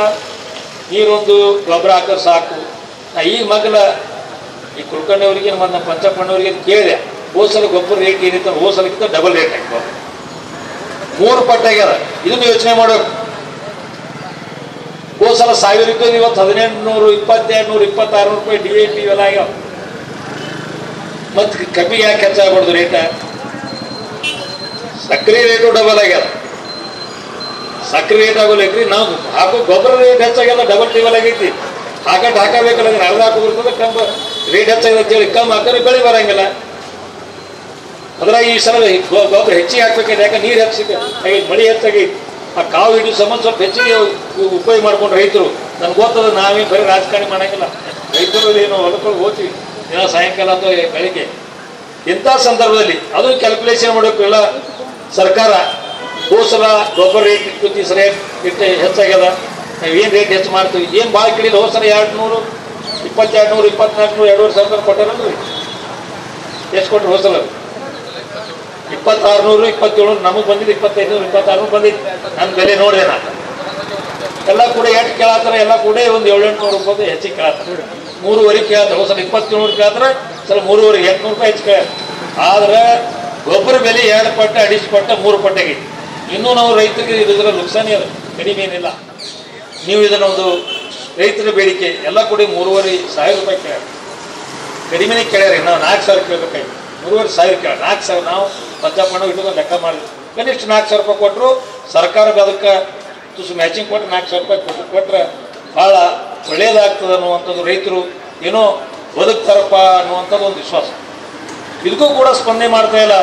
ನೀರೊಂದು ಗೊಬ್ಬರ ಹಾಕೋದು ಸಾಕು. ಈಗ ಮಗಲ ಈ ಕುಲಕರ್ಣಿಯವರಿಗೆ ನಮ್ಮ ಪಂಚಪ್ಪಣ್ಣವರಿಗೆ ಕೇಳಿದೆ, ಹೋಸಲ ಗೊಬ್ಬರ ರೇಟ್ ಏನಿತ್ತು, ಹೋಸಲಕ್ಕಿಂತ ಡಬಲ್ ರೇಟ್ ಆಗ್ತದೆ, 3 ಪಟ್ಟು ಆಗ್ಯದ. ಇದನ್ನು ಯೋಚನೆ ಮಾಡಬೇಕು. ಹೋಸಲ 1000 ಇದ್ದದ್ದು ಇವತ್ತು 1800, 2200, 2600 ರೂಪಾಯಿ DAP ಇವೆಲ್ಲ ಆಗ್ಯಾವ. ಮತ್ತು ಕಬ್ಬಿಗೆ ಯಾಕೆ ಹೆಚ್ಚಾಗ್ಬಾರ್ದು ರೇಟ? ಸಕ್ಕರೆ ರೇಟು ಡಬಲ್ ಆಗ್ಯದ. ಸಕ್ಕರೆ ರೇಟ್ ಆಗೋಲ್ಲೈತ್ರಿ, ನಾವು ಹಾಕೋ ಗೊಬ್ಬರ ರೇಟ್ ಹೆಚ್ಚಾಗ್ಯದ, ಡಬಲ್ ಟಿಬಲ್ ಆಗೈತಿ. ಹಾಕಬೇಕಲ್ಲ, ಅರ್ಧ ಹಾಕೋದಿರ್ತದೆ, ಕಬ್ಬು ರೇಟ್ ಹೆಚ್ಚಾಗಿದೆ ಅಂತೇಳಿ ಕಮ್ಮಿ ಹಾಕಿದ್ರೆ ಬೆಳೆ ಬರಂಗಿಲ್ಲ. ಅದ್ರಾಗ ಈ ಸಲ ಗೊಬ್ಬರ ಹೆಚ್ಚಿಗೆ ಹಾಕ್ಬೇಕಿದೆ, ಯಾಕೆ ನೀರು ಹೆಚ್ಚಾಗೈತಿ, ಮಳೆ ಹೆಚ್ಚಾಗೈತಿ. ಆ ಕಾವು ಹಿಡಿಯೋ ಸಂಬಂಧ ಸ್ವಲ್ಪ ಹೆಚ್ಚಿಗೆ ಉಪಯೋಗ ಮಾಡ್ಕೊಂಡು ರೈತರು. ನನ್ಗೆ ಗೊತ್ತದ, ನಾವೇನು ಬರೀ ರಾಜಕಾರಣ ಮಾಡಂಗಿಲ್ಲ, ರೈತರು ಏನು ಹೊಲಕ್ಕೆ ಹೋಗ್ತೀವಿ ದಿನ ಸಾಯಂಕಾಲ ಅಥವಾ ಬೆಳಿಗ್ಗೆ. ಇಂಥ ಸಂದರ್ಭದಲ್ಲಿ ಅದು ಕ್ಯಾಲ್ಕುಲೇಷನ್ ಮಾಡಬೇಕು ಎಲ್ಲ ಸರ್ಕಾರ. ಹೋಸಲ ಗೊಬ್ಬರ ರೇಟ್ ಇಟ್ಟು ಸರಿ ಇಟ್ಟು ಹೆಚ್ಚಾಗ್ಯದ, ನಾವು ಏನು ರೇಟ್ ಹೆಚ್ಚು ಮಾಡ್ತೀವಿ, ಏನು ಭಾಳ ಕೇಳಿಲ್ಲ. ಹೋಸಲ 200, 2200, 2400, 2500 ಕೊಟ್ಟಾರಲ್ರಿ. ಎಷ್ಟು ಕೊಟ್ಟರು ಹೋಸಲ? 2600, 2700. ನಮಗೆ ಬಂದಿದ್ದು 2500, 2600 ಬಂದಿದ್ದು. ನನ್ನ ಬೆಲೆ ನೋಡಿದೆ ನಾನು. ಎಲ್ಲ ಕೂಡ ಎಷ್ಟು ಕೇಳತ್ತಾರ? ಎಲ್ಲ ಕೂಡ ಒಂದು 700-800 ರೂಪಾಯಿ ಹೆಚ್ಚಿಗೆ ಕೇಳತ್ತಾರೆ. 3.5 ಕೇಳ್ತಾರೆ. ಹೋಸಲ 2700 ಕೇಳ್ತಾರೆ, ಸಲ 3.5, 800 ರೂಪಾಯಿ ಹೆಚ್ಚು ಕೇಳ. ಆದ್ರೆ ಗೊಬ್ಬರ ಬೆಲೆ 2 ಪಟ್ಟು, 2.5 ಪಟ್ಟು, 3 ಪಟ್ಟಾಗೈತಿ. ಇನ್ನೂ ನಾವು ರೈತರಿಗೆ ಇದರ ನುಕ್ಸಾನಿ ಅದ, ಕಡಿಮೆ ಏನಿಲ್ಲ. ನೀವು ಇದನ್ನೊಂದು ರೈತರ ಬೇಡಿಕೆ ಎಲ್ಲ ಕೂಡ 3,500 ರೂಪಾಯಿ ಕೇಳ, ಕಡಿಮೆನೇ ಕೇಳ್ಯಾರಿ. ನಾವು 4,000 ಕೇಳಬೇಕಾಗಿ 3,500 ಕೇಳ. 4,000 ನಾವು ಪಂಚಪ್ಪಣ್ಣ ಇಟ್ಕೊಂಡು ಲೆಕ್ಕ ಮಾಡಿದ್ವಿ. ಕನಿಷ್ಠ 4,000 ರೂಪಾಯಿ ಕೊಟ್ಟರು ಸರ್ಕಾರದ ಅದಕ್ಕೆ ತುಸು ಮ್ಯಾಚಿಂಗ್ ಕೊಟ್ಟು 4,000 ರೂಪಾಯಿ ಕೊಟ್ಟರೆ ಭಾಳ ಒಳ್ಳೇದಾಗ್ತದೆ ಅನ್ನುವಂಥದ್ದು. ರೈತರು ಏನೋ ಬದುಕ್ತಾರಪ್ಪ ಅನ್ನುವಂಥದ್ದು ಒಂದು ವಿಶ್ವಾಸ. ಇದಕ್ಕೂ ಕೂಡ ಸ್ಪಂದನೆ ಮಾಡ್ತಾ ಇಲ್ಲ.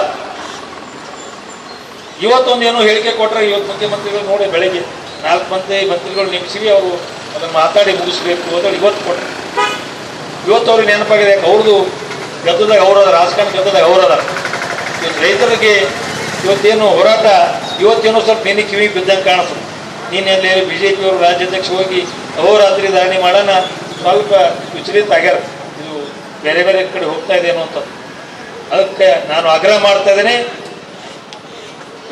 ಇವತ್ತೊಂದು ಏನೋ ಹೇಳಿಕೆ ಕೊಟ್ಟರೆ, ಇವತ್ತು ಮುಖ್ಯಮಂತ್ರಿಗಳು ನೋಡಿ ಬೆಳಗ್ಗೆ 4 ಮಂತ್ರಿಗಳು ನೇಮಿಸಿವಿ, ಅವರು ಅದನ್ನು ಮಾತಾಡಿ ಮುಗಿಸ್ಬೇಕು ಅಂತೇಳಿ ಇವತ್ತು ಕೊಟ್ಟರು. ಇವತ್ತು ಅವ್ರಿಗೆ ನೆನಪಾಗಿದೆ, ಯಾಕೆ ಅವ್ರದ್ದು ಗದ್ದದಾಗ ಅವರದ ರಾಜಕಾರಣ ಗದ್ದದಾಗ ಅವರದ. ಇವತ್ತು ರೈತರಿಗೆ ಇವತ್ತೇನು ಹೋರಾಟ ಇವತ್ತೇನೋ ಸ್ವಲ್ಪ ನಿನ್ನೆ ಕಿವಿ ಬಿದ್ದಂಗೆ ಕಾಣಿಸ್ತದೆ. ನಿನ್ನೆಲ್ಲಿ BJP ಅವರು ರಾಜ್ಯಾಧ್ಯಕ್ಷ ಹೋಗಿ ಅಹೋರಾತ್ರಿ ಧರಣಿ ಮಾಡೋಣ, ಸ್ವಲ್ಪ ವಿಚಲಿತ ಆಗ್ಯಾರ. ಇದು ಬೇರೆ ಬೇರೆ ಕಡೆ ಹೋಗ್ತಾ ಇದೆ ಅನ್ನುವಂಥದ್ದು. ಅದಕ್ಕೆ ನಾನು ಆಗ್ರಹ ಮಾಡ್ತಾ ಇದ್ದೇನೆ,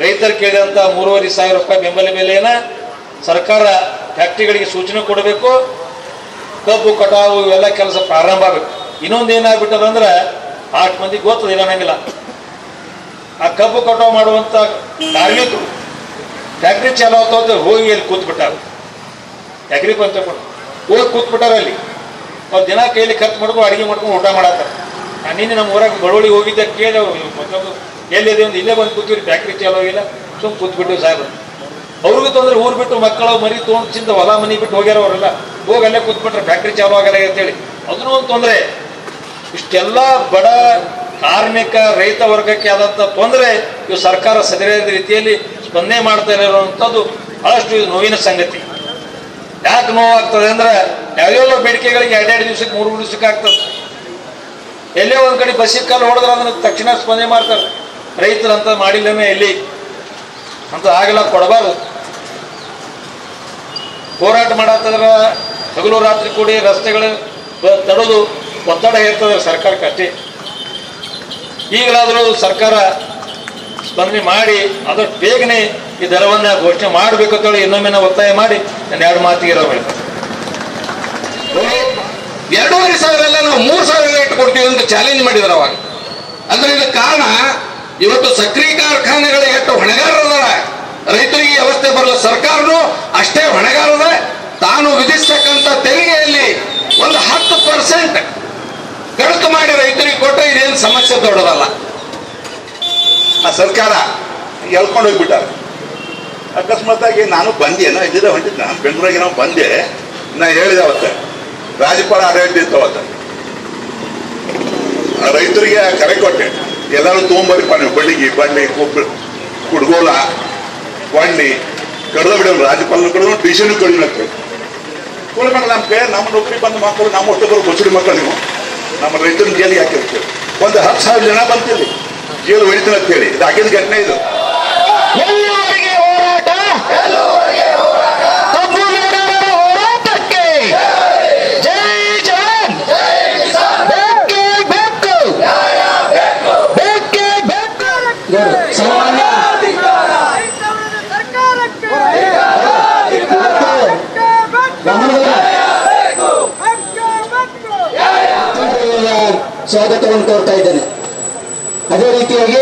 ರೈತರು ಕೇಳಿದಂಥ 3,500 ರೂಪಾಯಿ ಬೆಂಬಲ ಬೆಲೆಯನ್ನ ಸರ್ಕಾರ ಫ್ಯಾಕ್ಟ್ರಿಗಳಿಗೆ ಸೂಚನೆ ಕೊಡಬೇಕು. ಕಬ್ಬು ಕಟಾವು ಇವೆಲ್ಲ ಕೆಲಸ ಪ್ರಾರಂಭ ಆಗಬೇಕು. ಇನ್ನೊಂದು ಏನಾಗ್ಬಿಟ್ಟದಂದ್ರೆ 8 ಮಂದಿಗೆ ಗೊತ್ತದ ಇಲ್ಲ ಅನ್ನಂಗಿಲ್ಲ. ಆ ಕಬ್ಬು ಕಟಾವು ಮಾಡುವಂಥ ಕಾರ್ಮಿಕರು ಫ್ಯಾಕ್ಟ್ರಿ ಚಾಲು ಆಗ್ತಾ ಹೋಗಿ ಅಲ್ಲಿ ಕೂತ್ಬಿಟ್ಟಾರ. ಫ್ಯಾಕ್ಟ್ರಿ ಬಂತಕೊಂಡು ಹೋಗಿ ಕೂತ್ಬಿಟ್ಟಾರ. ಅಲ್ಲಿ ಅವ್ರು ದಿನ ಕೈಲಿ ಖರ್ಚು ಮಾಡ್ಕೊಂಡು ಅಡುಗೆ ಮಾಡ್ಕೊಂಡು ಊಟ ಮಾಡತ್ತಾರೆ. ನಿನ್ನೆ ನಮ್ಮ ಊರಾಗ ಬಡವಳಿ ಹೋಗಿದ್ದ ಕೇಳಿ ಮತ್ತೊಂದು ಎಲ್ಲಿದೆ ಒಂದು ಇಲ್ಲೇ ಬಂದು ಕೂತೀವಿ, ಫ್ಯಾಕ್ಟ್ರಿ ಚಾಲು ಆಗಿಲ್ಲ, ಸುಮ್ಮನೆ ಕೂತ್ಬಿಟ್ಟಿವಿ ಸಾಹೇಬ್. ಅವ್ರಿಗೂ ತೊಂದರೆ, ಊರು ಬಿಟ್ಟು ಮಕ್ಕಳು ಮರಿ ತೊಗೊಂಡು ಚಿಂದ ಹೊಲ ಮನೆ ಬಿಟ್ಟು ಹೋಗ್ಯಾರ. ಅವರೆಲ್ಲ ಹೋಗಿ ಅಲ್ಲೇ ಕೂತ್ಬಿಟ್ರೆ ಫ್ಯಾಕ್ಟ್ರಿ ಚಾಲು ಆಗಲ್ಲ ಅಂತೇಳಿ ಅದನ್ನೂ ಒಂದು ತೊಂದರೆ. ಇಷ್ಟೆಲ್ಲ ಬಡ ಕಾರ್ಮಿಕ ರೈತ ವರ್ಗಕ್ಕೆ ಆದಂಥ ತೊಂದರೆ ಇವು ಸರ್ಕಾರ ಸರಿಯಾದ ರೀತಿಯಲ್ಲಿ ಸ್ಪಂದನೆ ಮಾಡ್ತಾ ಇರುವಂಥದ್ದು ಬಹಳಷ್ಟು ಇದು ನೋವಿನ ಸಂಗತಿ. ಯಾಕೆ ನೋವಾಗ್ತದೆ ಅಂದ್ರೆ ಯಾವ್ಯಾವ ಬೇಡಿಕೆಗಳಿಗೆ 2-2 ದಿವಸಕ್ಕೆ 3 ದಿವಸಕ್ಕೆ ಆಗ್ತದೆ. ಎಲ್ಲೇ ಒಂದ್ ಕಡೆ ಬಸ್ಸಿಗೆ ಕಲ್ಲು ಹೊಡೆದ್ರೆ ಅದನ್ನ ತಕ್ಷಣ ಸ್ಪಂದನೆ ಮಾಡ್ತಾರೆ. ರೈತರಂತ ಮಾಡಿಲ್ಲಮೇ ಎಲ್ಲಿ ಅಂತ ಆಗಲ್ಲ, ಕೊಡಬಾರ್ದು. ಹೋರಾಟ ಮಾಡತ್ತಂದ್ರೆ ಹಗಲು ರಾತ್ರಿ ಕೂಡಿ ರಸ್ತೆಗಳು ತಡೆದು ಒತ್ತಡ ಹೇರ್ತದೆ ಸರ್ಕಾರಕ್ಕೆ ಅಷ್ಟೇ. ಈಗಲಾದರೂ ಸರ್ಕಾರ ಸ್ಪಂದನೆ ಮಾಡಿ ಅದಷ್ಟು ಬೇಗನೆ ಈ ದರವನ್ನ ಘೋಷಣೆ ಮಾಡಬೇಕು ಅಂತೇಳಿ ಇನ್ನೊಮ್ಮೆ ಒತ್ತಾಯ ಮಾಡಿ ನಾನು 2 ಮಾತಿಗೆ ಇರಬೇಕು. 2,500 ನಾವು 3,000 ರೇಟ್ ಕೊಡ್ತೀವಿ ಅಂತ ಚಾಲೆಂಜ್ ಮಾಡಿದ್ರು ಅವಾಗ. ಅಂದ್ರೆ ಇದಕ್ಕೆ ಕಾರಣ ಇವತ್ತು ಸಕ್ರೆ ಕಾರ್ಖಾನೆಗಳಿಗೆ ಎಷ್ಟು ಹೊಣೆಗಾರರದ ರೈತರಿಗೆ ವ್ಯವಸ್ಥೆ ಬರಲ್ಲ. ಸರ್ಕಾರನು ಅಷ್ಟೇ ಹೊಣೆಗಾರದ. ತಾನು ವಿಧಿಸ್ತಕ್ಕಂಥ ತೆರಿಗೆಯಲ್ಲಿ ಒಂದು 10% ಕಡಿತ ಮಾಡಿ ರೈತರಿಗೆ ಕೊಟ್ಟರೆ ಇದೇನು ಸಮಸ್ಯೆ ದೊಡ್ಡದಲ್ಲ. ಆ ಸರ್ಕಾರ ಎಳ್ಕೊಂಡು ಹೋಗ್ಬಿಟ್ಟಾರೆ. ಅಕಸ್ಮಾತ್ತಾಗಿ ನಾನು ಬಂದೇನೋ ಇದ್ದಿದ್ದೆ ಹೊಂಟಿದ್ದೆ, ನಾನು ಬೆಂಗಳೂರಿಗೆ ನಾವು ಬಂದೆ. ನಾ ಹೇಳಿದೆ ಅವತ್ತು ರಾಜ್ಯಪಾಲ ಆಡಳಿತ ಇತ್ತು ಅವತ್ತು, ರೈತರಿಗೆ ಕರೆ ಕೊಟ್ಟೆ, ಎಲ್ಲರೂ ತೊಗೊಂಬರಿಪ್ಪ ನೀವು ಬಳ್ಳಿಗೆ ಬಳ್ಳಿ ಕುಡ್ಗೋಲ ಬಣ್ಣಿ ಕಡ್ದ ಬಿಡೋನು, ರಾಜ್ಯಪಾಲನ ಕಡಿದ್ರು ಡಿಸಿನು ಕಡಿಮೆ ಕೊಡ್ಬೇಡ. ನಮ್ಮ ಕೈ ನಮ್ಮ ನೌಕರಿ ಬಂದ ಮಕ್ಕಳು ನಮ್ಮ ಒಟ್ಟೊಬ್ಬರು ಬಸುಡಿ ಮಕ್ಕಳು ನೀವು ನಮ್ಮ ರೈತನ ಜೈಲಿಗೆ ಹಾಕಿರ್ತೀವಿ. ಒಂದು 10,000 ಜನ ಬಂತಿಲ್ಲಿ ಜೈಲು ಹೊಡಿತೀನಿ ಅಂತ ಹೇಳಿ. ಇದು ಆಗಿನ ಘಟನೆ ಇದು. ಸ್ವಾಗತವನ್ನು ಕೋರ್ತಾ ಇದ್ದೇನೆ. ಅದೇ ರೀತಿಯಾಗಿ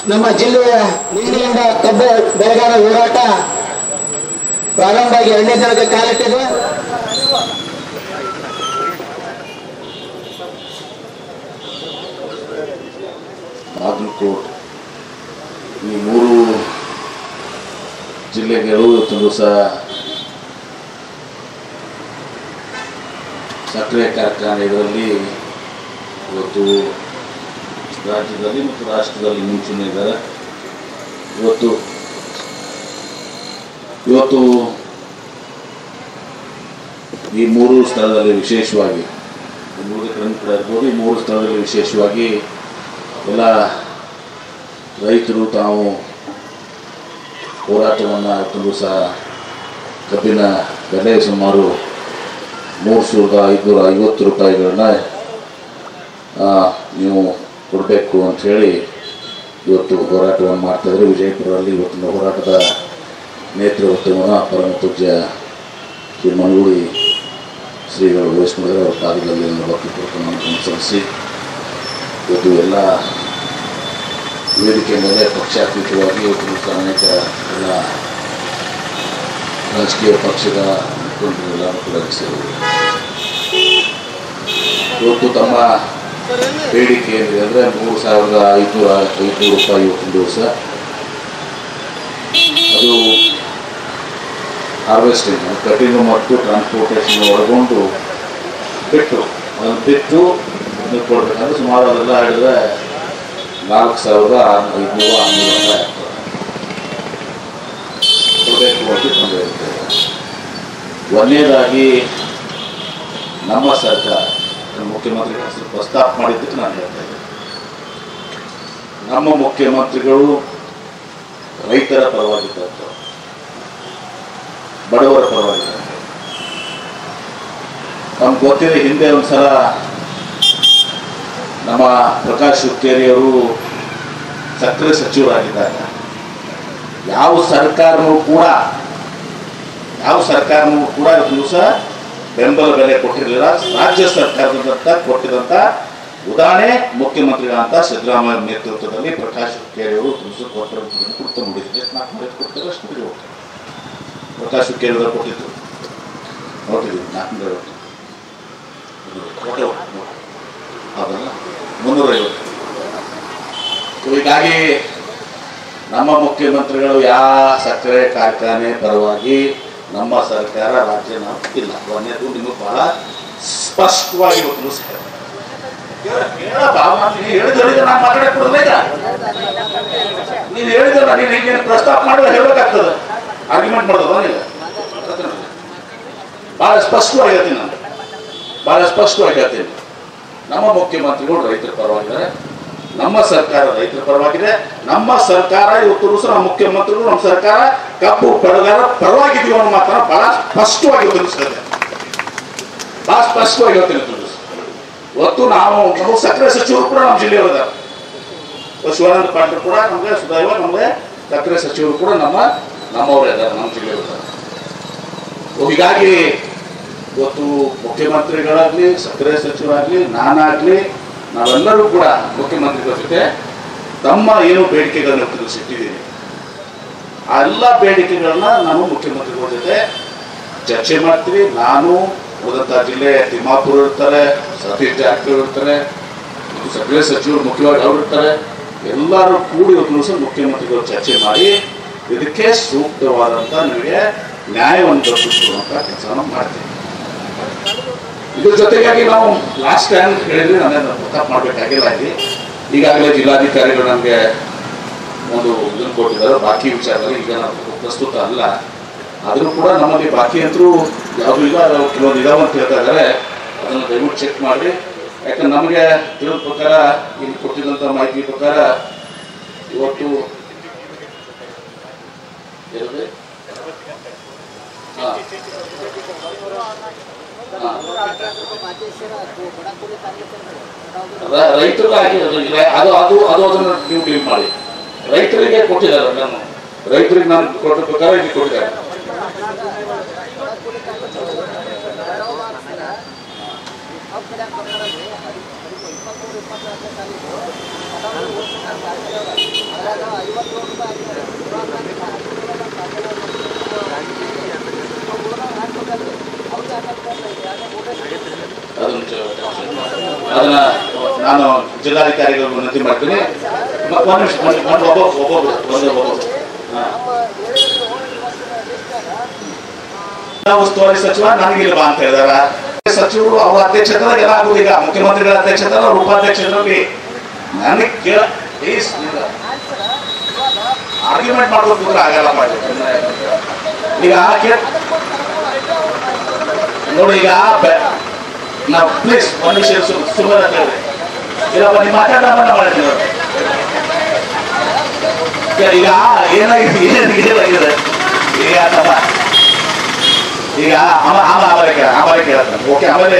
ನಮ್ಮ ಜಿಲ್ಲೆಯ ನಿನ್ನೆಯಿಂದ ಕಬ್ಬು ಬೆಳೆಗಾರ ಹೋರಾಟ ಪ್ರಾರಂಭ ಆಗಿ 2ನೇ ದಿನಕ್ಕೆ ಕಾಲಿಟ್ಟಿದೆ. ಬಾಗಲಕೋಟೆ ಈ 3 ಜಿಲ್ಲೆಗಳು ಇವತ್ತು ದಿವಸ ಸಕ್ಕರೆ ಕಾರ್ಖಾನೆಗಳಲ್ಲಿ ಇವತ್ತು ರಾಜ್ಯದಲ್ಲಿ ಮತ್ತು ರಾಷ್ಟ್ರದಲ್ಲಿ ಮುಂಚೂಣಿ ಇದ್ದಾರೆ. ಇವತ್ತು ಈ 3 ಸ್ಥಳದಲ್ಲಿ ವಿಶೇಷವಾಗಿ 3 ಕಡೆ ಇರ್ಬೋದು, ಈ 3 ಸ್ಥಳದಲ್ಲಿ ವಿಶೇಷವಾಗಿ ಎಲ್ಲ ರೈತರು ತಾವು ಹೋರಾಟವನ್ನು ಇವತ್ತು ದಿವಸ ಕಬ್ಬಿನ ಬೆಲೆ ಸುಮಾರು 3,550 ರೂಪಾಯಿಗಳನ್ನ ನೀವು ಕೊಡಬೇಕು ಅಂಥೇಳಿ ಇವತ್ತು ಹೋರಾಟವನ್ನು ಮಾಡ್ತಾಯಿದ್ರು. ವಿಜಯಪುರದಲ್ಲಿ ಇವತ್ತಿನ ಹೋರಾಟದ ನೇತೃತ್ವವನ್ನು ಪರಮ ಪೂಜ್ಯ ಶ್ರೀ ಮನಗೂಳಿ ಶ್ರೀಗಳು ವಹಿಸ್ಕೊಂಡಿದ್ದಾರೆ. ಅವರ ಪಾದಗಳಲ್ಲಿ ಭಕ್ತಿಪೂರ್ವಕವನ್ನು ಅನುಸರಿಸಿ ಇವತ್ತು ಎಲ್ಲ ವೇದಿಕೆ ಮೇಲೆ ಪಕ್ಷಾತೀತವಾಗಿ ಇವತ್ತು ದಿವಸ ಅನೇಕ ಎಲ್ಲ ರಾಜಕೀಯ ಪಕ್ಷದ ಮುಖಂಡರೆಲ್ಲರೂ ಕೂಡ ಸೇರಿದರು. ಇವತ್ತು ತಮ್ಮ ಬೇಡಿಕೆ ಏನಿದೆ ಅಂದರೆ 3,500 ರೂಪಾಯಿ ಇವತ್ತಿನ ದಿವಸ ಅದು ಹಾರ್ವೆಸ್ಟಿಂಗ್ ಕಟಿಂಗ್ ಮತ್ತು ಟ್ರಾನ್ಸ್ಪೋರ್ಟೇಷನ್ ಒಳಗೊಂಡು ಬಿಟ್ಟು ಅದನ್ನು ಕೊಡಬೇಕಂದ್ರೆ ಸುಮಾರು ಅದೆಲ್ಲ ಹಿಡಿದ್ರೆ 4,500 ರೂಪಾಯಿ ಕೊಡಬೇಕು ಅಂತ ತೊಂದರೆ ಇರ್ತದೆ. ಒಂದನೇದಾಗಿ ನಮ್ಮ ಸರ್ಕಾರ ಮುಖ್ಯಮಂತ್ರಿಗಳ ಹೆಸರು ಪ್ರಸ್ತಾಪ ಮಾಡಿದ್ದಕ್ಕೆ ನಾನು ಹೇಳ್ತಾ ಇದ್ದೇನೆ. ನಮ್ಮ ಮುಖ್ಯಮಂತ್ರಿಗಳು ರೈತರ ಪರವಾಗಿದ್ದಂಥವ್ರು, ಬಡವರ ಪರವಾಗಿದ್ದಂಥವ್ರು. ನಮ್ಗೆ ಗೊತ್ತಿದೆ, ಹಿಂದೆ ಒಂದ್ಸಲ ನಮ್ಮ ಪ್ರಕಾಶ್ ಹುಕ್ಕೇರಿಯವರು ಸಕ್ಕರೆ ಸಚಿವರಾಗಿದ್ದಾಗ ಯಾವ ಸರ್ಕಾರನೂ ಕೂಡ ದಿವಸ ಬೆಂಬಲ ಬೆಲೆ ಕೊಟ್ಟಿರಲಿಲ್ಲ. ರಾಜ್ಯ ಸರ್ಕಾರದಂತ ಕೊಟ್ಟಿದಂಥ ಉದಾಹರಣೆ ಮುಖ್ಯಮಂತ್ರಿಗಳಂತ ಸಿದ್ದರಾಮಯ್ಯ ನೇತೃತ್ವದಲ್ಲಿ ಪ್ರಕಾಶ್ ಹುಕ್ಕೇರಿಯವರು ದಿವಸ ಕೊಟ್ಟಿರೋದನ್ನು ಕೊಡ್ತಾ ನೋಡಿದ್ರು. 400 ಕೊಡ್ತಾರೆ ಅಷ್ಟು ಹೋಗ್ತಾರೆ. ಪ್ರಕಾಶ್ ಹುಕ್ಕೇರಿಯವರು ಕೊಟ್ಟಿದ್ರು ನೋಡಿದ್ವಿ 400 ಅದಲ್ಲ 350. ಹೀಗಾಗಿ ನಮ್ಮ ಮುಖ್ಯಮಂತ್ರಿಗಳು ಯಾವ ಸಕ್ಕರೆ ಕಾರ್ಖಾನೆ ಪರವಾಗಿ ನಮ್ಮ ಸರ್ಕಾರ ರಾಜ್ಯ ನಾವು ಇಲ್ಲ. ಒಂದನೇದು ನಿಮಗೆ ಬಹಳ ಸ್ಪಷ್ಟವಾಗಿ ಹೇಳಿದ್ರೆ ನಾನು ಮಾತಾಡಕ್ಕೆ ನೀನು ಹೇಳಿದಲ್ಲ, ನೀನು ಈಗ ಪ್ರಸ್ತಾಪ ಮಾಡಿದ್ರೆ ಹೇಳಬೇಕಾಗ್ತದೆ, ಆರ್ಗ್ಯುಮೆಂಟ್ ಮಾಡೋದು ಇಲ್ಲ. ಬಹಳ ಸ್ಪಷ್ಟವಾಗಿ ಹೇಳ್ತೀನಿ ನಾನು, ಬಹಳ ಸ್ಪಷ್ಟವಾಗಿ ಹೇಳ್ತೀನಿ. ನಮ್ಮ ಮುಖ್ಯಮಂತ್ರಿಗಳು ರೈತರ ಪರವಾಗಿದ್ದಾರೆ, ನಮ್ಮ ಸರ್ಕಾರ ರೈತರ ಪರವಾಗಿದೆ. ನಮ್ಮ ಸರ್ಕಾರ ಇವತ್ತು ದಿವಸ ನಮ್ಮ ಮುಖ್ಯಮಂತ್ರಿಗಳು, ನಮ್ಮ ಸರ್ಕಾರ ಕಬ್ಬು ಬೆಳೆಗಾರ ಪರವಾಗಿದ್ದೀವಿ ಅನ್ನೋ ಮಾತನ್ನ ಬಹಳ ಸ್ಪಷ್ಟವಾಗಿ ತಿಳಿಸ್ತದೆ, ಬಹಳ ಸ್ಪಷ್ಟವಾಗಿ ಹೇಳ್ತೀನಿ. ಇವತ್ತು ನಾವು ನಮ್ಮ ಸಕ್ಕರೆ ಸಚಿವರು ಕೂಡ ನಮ್ಮ ಜಿಲ್ಲೆಯವರಿದ್ದಾರೆ. ಶಿವಾನಂದ ಪಾಟೀಲ್ ಕೂಡ ನಮಗೆ ಸುದೈವ, ನಮಗೆ ಸಕ್ಕರೆ ಸಚಿವರು ಕೂಡ ನಮ್ಮವರೇ ಇದ್ದಾರೆ, ನಮ್ಮ ಜಿಲ್ಲೆಯವರಿದ್ದಾರೆ. ಹೀಗಾಗಿ ಇವತ್ತು ಮುಖ್ಯಮಂತ್ರಿಗಳಾಗ್ಲಿ, ಸಕ್ಕರೆ ಸಚಿವರಾಗ್ಲಿ, ನಾನಾಗ್ಲಿ, ನಾವೆಲ್ಲರೂ ಕೂಡ ಮುಖ್ಯಮಂತ್ರಿಗಳ ಜೊತೆ ತಮ್ಮ ಏನು ಬೇಡಿಕೆಗಳನ್ನು ತಿಳಿಸಿಟ್ಟಿದ್ದೀನಿ, ಆ ಎಲ್ಲ ಬೇಡಿಕೆಗಳನ್ನ ನಾನು ಮುಖ್ಯಮಂತ್ರಿಗಳ ಜೊತೆ ಚರ್ಚೆ ಮಾಡ್ತೀವಿ. ನಾನು ಉಳಿದಂತ ಜಿಲ್ಲೆ ತಿಮ್ಮಾಪುರ ಇರ್ತಾರೆ, ಸತೀಶ್ ಜಾರಕಿಹೊಳಿ ಇರ್ತಾರೆ, ಸಕ್ಕರೆ ಸಚಿವರು ಮುಖ್ಯವಾಗಿ ಅವರು ಇರ್ತಾರೆ. ಎಲ್ಲರೂ ಕೂಡಿ ಒಂದು ಮುಖ್ಯಮಂತ್ರಿಗಳು ಚರ್ಚೆ ಮಾಡಿ ಇದಕ್ಕೆ ಸೂಕ್ತವಾದಂತ ನಿಮಗೆ ನ್ಯಾಯವನ್ನು ದೊರಕಿಸುವಂತ ಕೆಲಸವನ್ನು ಮಾಡ್ತೀವಿ. ಇದ್ರ ಜೊತೆಗಾಗಿ ನಾವು ಲಾಸ್ಟ್ ಟೈಮ್ ಹೇಳಿದ್ವಿ, ನನ್ನೇನು ಪ್ರತಾಪ್ ಮಾಡಬೇಕಾಗಿಲ್ಲ. ಇಲ್ಲಿ ಈಗಾಗಲೇ ಜಿಲ್ಲಾಧಿಕಾರಿಗಳು ನಮಗೆ ಒಂದು ಇದನ್ನು ಕೊಟ್ಟಿದ್ದಾರೆ ಬಾಕಿ ವಿಚಾರದಲ್ಲಿ. ಈಗ ನಾವು ಪ್ರಸ್ತುತ ಅಲ್ಲ, ಆದರೂ ಕೂಡ ನಮ್ಮಲ್ಲಿ ಬಾಕಿ ಅಂತರೂ ಯಾವುದೂ ಇಲ್ಲ, ಕೆಲವೊಂದು ಇದಾವ ಅಂತ ಹೇಳ್ತಾ ಇದ್ದಾರೆ. ಅದನ್ನು ದಯವಿಟ್ಟು ಚೆಕ್ ಮಾಡಿ. ಯಾಕಂದ್ರೆ ನಮಗೆ ತಿಳಿದ ಪ್ರಕಾರ, ಇಲ್ಲಿ ಕೊಟ್ಟಿದ್ದಂಥ ಮಾಹಿತಿ ಪ್ರಕಾರ ಇವತ್ತು ರೈತರಿಗಾಗಿ ಅದನ್ನು ನೀವು ಡೀಲ್ ಮಾಡಿ. ರೈತರಿಗೆ ಕೊಟ್ಟಿದ್ದಾರೆ, ನಾನು ರೈತರಿಗೆ ನಾನು ಕೊಟ್ಟ ಪ್ರಕಾರ ಇಲ್ಲಿ ಕೊಟ್ಟಿದ್ದಾರೆ. ಅದನ್ನ ನಾನು ಜಿಲ್ಲಾಧಿಕಾರಿಗಳು ವಿನಂತಿ ಮಾಡ್ತೀನಿ. ಉಸ್ತುವಾರಿ ಸಚಿವ ನನಗಿಲ್ಲ ಬಾ ಅಂತ ಹೇಳಿದಾರ. ಸಚಿವರು ಅವರ ಅಧ್ಯಕ್ಷತೆದಾಗ ಏನಾಗುವುದು, ಈಗ ಮುಖ್ಯಮಂತ್ರಿಗಳ ಅಧ್ಯಕ್ಷತೆ, ಉಪಾಧ್ಯಕ್ಷರಲ್ಲಿ ನನಗೆ ಕೇಳ ಆರ್ಗ್ಯುಮೆಂಟ್ ಮಾಡೋದು ಆಗಲ್ಲ ಮಾಡಿ. ಈಗ ನೋಡಿ, ಈಗ ನಾವು ಪ್ಲೀಸ್ ಒಂದು ವಿಷಯ ಸುಮ್ಮನೆ ಅಂತ ಹೇಳಿದ್ರೆ ಇಲ್ಲಪ್ಪ ನೀವು ಮಾತಾಡೋಣ ಮಾಡಿದ್ದೀವಿ. ಈಗ ಏನಾಗಿದೆ ಈಗ ನಮ್ಮ ಈಗ ಆಮೇಲೆ ಕೇಳ್ತಾನೆ. ಓಕೆ, ಆಮೇಲೆ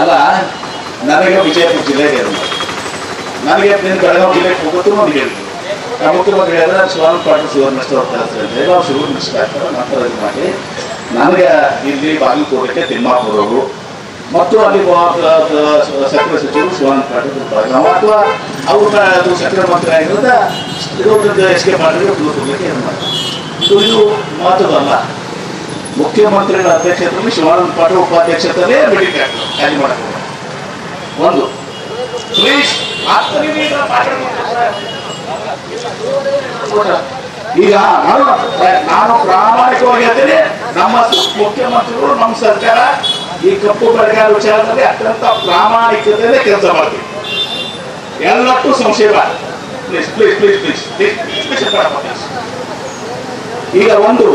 ಅಲ್ಲ, ನನಗೆ ವಿಜಯಪುರ ಜಿಲ್ಲೆಗೆ ನನಗೆ ಬೆಳಗಾವಿ ಜಿಲ್ಲೆಗೆ ಹೋಗೋದು ನನಗೆ ಹೇಳ್ತೀನಿ. ಮುಖ್ಯಮಂತ್ರಿ ಹೇಳಿದ್ರೆ ಶಿವಾನಂದ ಪಾಟೀಲ್ ಶುಗರ್ ಮಿನಿಸ್ಟರ್ ಅವ್ರು ಕಳಿಸ್ತಾರೆ, ನಾವು ಶುಗರ್ ಮಿನಿಸ್ಟರ್ ಆಗ್ತಾರೆ. ನಂತರ ಇದು ಮಾಡಿ ನನಗೆ ಇಲ್ಲಿ ಬಾಗಲಕೋಟೆಗೆ ತಿಮ್ಮಾಪುರವರು ಮತ್ತು ಅಲ್ಲಿ ಸಕ್ಕರೆ ಸಚಿವರು ಶಿವಾನಂದ ಪಾಟೀಲ್ ಬೆಳಗಾವಿ, ಅಥವಾ ಅವ್ರ ಸಕ್ಕರೆ ಮಂತ್ರಿ ಆಗಿರೋದ ಇದೊಂದು ಎಸ್ಕೆ ಮಾಡಿದ್ರೆ ಕೊಡಲಿಕ್ಕೆ ಏನು ಮಾಡ್ತಾರೆ. ಇದು ಮಹತ್ವದಲ್ಲ. ಮುಖ್ಯಮಂತ್ರಿಗಳ ಅಧ್ಯಕ್ಷತೆಯಲ್ಲಿ ಶಿವಾನಂದ ಪಾಟೀಲ್ ಉಪಾಧ್ಯಕ್ಷತೆಯಲ್ಲೇ ಮೀಟಿಂಗ್ ಆಗ್ತದೆ, ಖಾಲಿ ಮಾಡಕ್ಕೆ ಒಂದು ಪ್ಲೀಸ್. ಈಗ ನಾನು ಪ್ರಾಮಾಣಿಕವಾಗಿ ಹೇಳ್ತೀನಿ, ನಮ್ಮ ಮುಖ್ಯಮಂತ್ರಿಗಳು, ನಮ್ಮ ಸರ್ಕಾರ ಈ ಕಪ್ಪು ಬೆಳೆಗಾರ ವಿಚಾರದಲ್ಲಿ ಅತ್ಯಂತ ಪ್ರಾಮಾಣಿಕತೆಯಿಂದ ಕೆಲಸ ಮಾಡ್ತೀವಿ. ಎಲ್ಲಕ್ಕೂ ಸಂಶಯ ಬೇಡ. Please please please please please please. ಈಗ ಒಂದು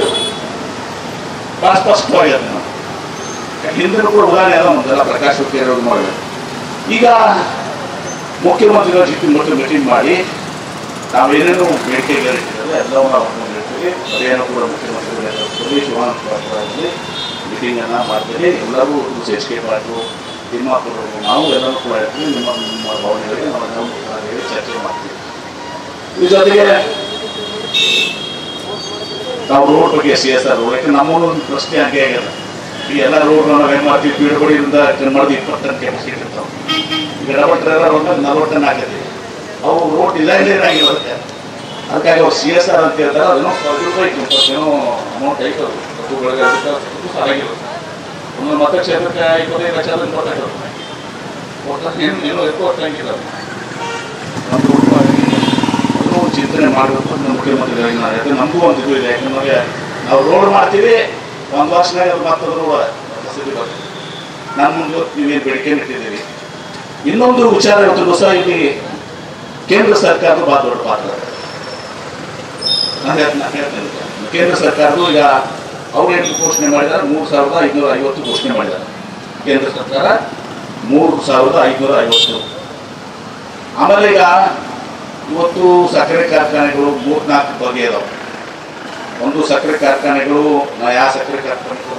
ಬಹಳ ಸ್ಪಷ್ಟವಾಗಿ ನಾನು ಹಿಂದಿನ ಕೂಡ ಉದಾಹರಣೆ ಎಲ್ಲ ಒಂದೆಲ್ಲ ಪ್ರಕಾಶ್ ಹುಕ್ಕೇರಿ ಮಾಡಿದೆ. ಈಗ ಮುಖ್ಯಮಂತ್ರಿಗಳ ಜೊತೆ ಮೀಟಿಂಗ್ ಮಾಡಿ ನಾವೇನೇನು ಬೇಡಿಕೆಗಳಿಟ್ಟಿದ್ದಾರೆ ಎಲ್ಲವನ್ನ ಅವ್ರನ್ನ ಹೇಳ್ತೀವಿ. ಅದೇನೋ ಕೂಡ ಮುಖ್ಯಮಂತ್ರಿಗಳ ನೇತೃತ್ವದಲ್ಲಿ ಶಿವಾನಂದ ಪಾಟೀಲ್ ಮೀಟಿಂಗನ್ನು ಮಾಡ್ತೀವಿ. ಎಲ್ಲರೂ ಎಚ್.ಕೆ. ಪಾಟೀಲ್, ತಿಮ್ಮಾಪುರ, ನಾವು ಎಲ್ಲರೂ ಕೂಡ ಹೇಳ್ತೀವಿ. ನಿಮ್ಮ ಭಾವನೆಗಳಿಗೆ ನಾವು ಹೇಳಿ ಚರ್ಚೆ ಮಾಡ್ತೀವಿ. ಇದ್ರ ಜೊತೆಗೆ ನಾವು ರೋಡ್ ಬಗ್ಗೆ CSR ರೋಡ್, ಯಾಕಂದ್ರೆ ನಮ್ಮನ್ನು ಒಂದು ಪ್ರಶ್ನೆ ಹಂಗೆ ಆಗ್ಯದ. ಈ ಎಲ್ಲ ರೋಡ್ ನಾವು ಏನು ಮಾಡ್ತೀವಿ, ಬೀಳ್ಕೊಡಿಯಿಂದ ಮಾಡೋದು 20 ಟನ್ ಕೆಪಾಸಿಟಿ ಇರ್ತಾವೆ. ಈಗ ಡಬಲ್ ಟ್ರೇಲರ್ ಒಂದು 40 ಟನ್ ಹಾಕೈತಿ. ಅವು ರೋಡ್ ಡಿಸೈನ್ ಆಗಿರುತ್ತೆ. ಅದಕ್ಕಾಗಿ ಅವ್ರು CSR ಅಂತ ಹೇಳ್ತಾರೆ. ಅದೇನೋ 25 ಅಮೌಂಟ್ ಐತೆ, ಆಗಿರುತ್ತೆ. ಒಂದೊಂದು ಮತಕ್ಷೇತ್ರಕ್ಕೆ 25 ಲಕ್ಷ ಕೊಡ್ತಾರೆ. ಏನೋ ಕೊಟ್ಟಂಗಿಲ್ಲ. ಅದನ್ನು ಚಿಂತನೆ ಮಾಡಬೇಕು ಅಂತ ಮುಖ್ಯಮಂತ್ರಿಗಳಿಗೆ ನಾನು ಹೇಳ್ತೀನಿ. ನಮಗೂ ಒಂದು ಇದು ಇದೆ, ಯಾಕಂದ್ರೆ ನಾವು ರೋಡ್ ಮಾಡ್ತೀವಿ, ಒಂದು ವರ್ಷನಾಗ ಮತ್ತೊಂದು ರೋಡ್ ಸ್ಥಿತಿ ಬರ್ತದೆ. ನನ್ನ ಮುಂದೆ ನೀವೇನು ಬೇಡಿಕೆ ಇಟ್ಟಿದ್ದೀರಿ. ಇನ್ನೊಂದು ವಿಚಾರ ಇವತ್ತು ಸಹ ಇಲ್ಲಿ ಕೇಂದ್ರ ಸರ್ಕಾರದ ಭಾಳ ದೊಡ್ಡ ಪಾತ್ರ. ನಾನು ಹೇಳ್ತೇನೆ, ಕೇಂದ್ರ ಸರ್ಕಾರದ್ದು ಈಗ ಅವ್ರು ಏನು ಘೋಷಣೆ ಮಾಡಿದ್ದಾರೆ, 3,550 ಘೋಷಣೆ ಮಾಡಿದ್ದಾರೆ ಕೇಂದ್ರ ಸರ್ಕಾರ, 3,550. ಆಮೇಲೆ ಈಗ ಇವತ್ತು ಸಕ್ಕರೆ ಕಾರ್ಖಾನೆಗಳು 3-4 ಬಗೆ ಇದಾವೆ. ಒಂದು ಸಕ್ಕರೆ ಕಾರ್ಖಾನೆಗಳು ಯಾವ ಸಕ್ಕರೆ ಕಾರ್ಖಾನೆಗಳು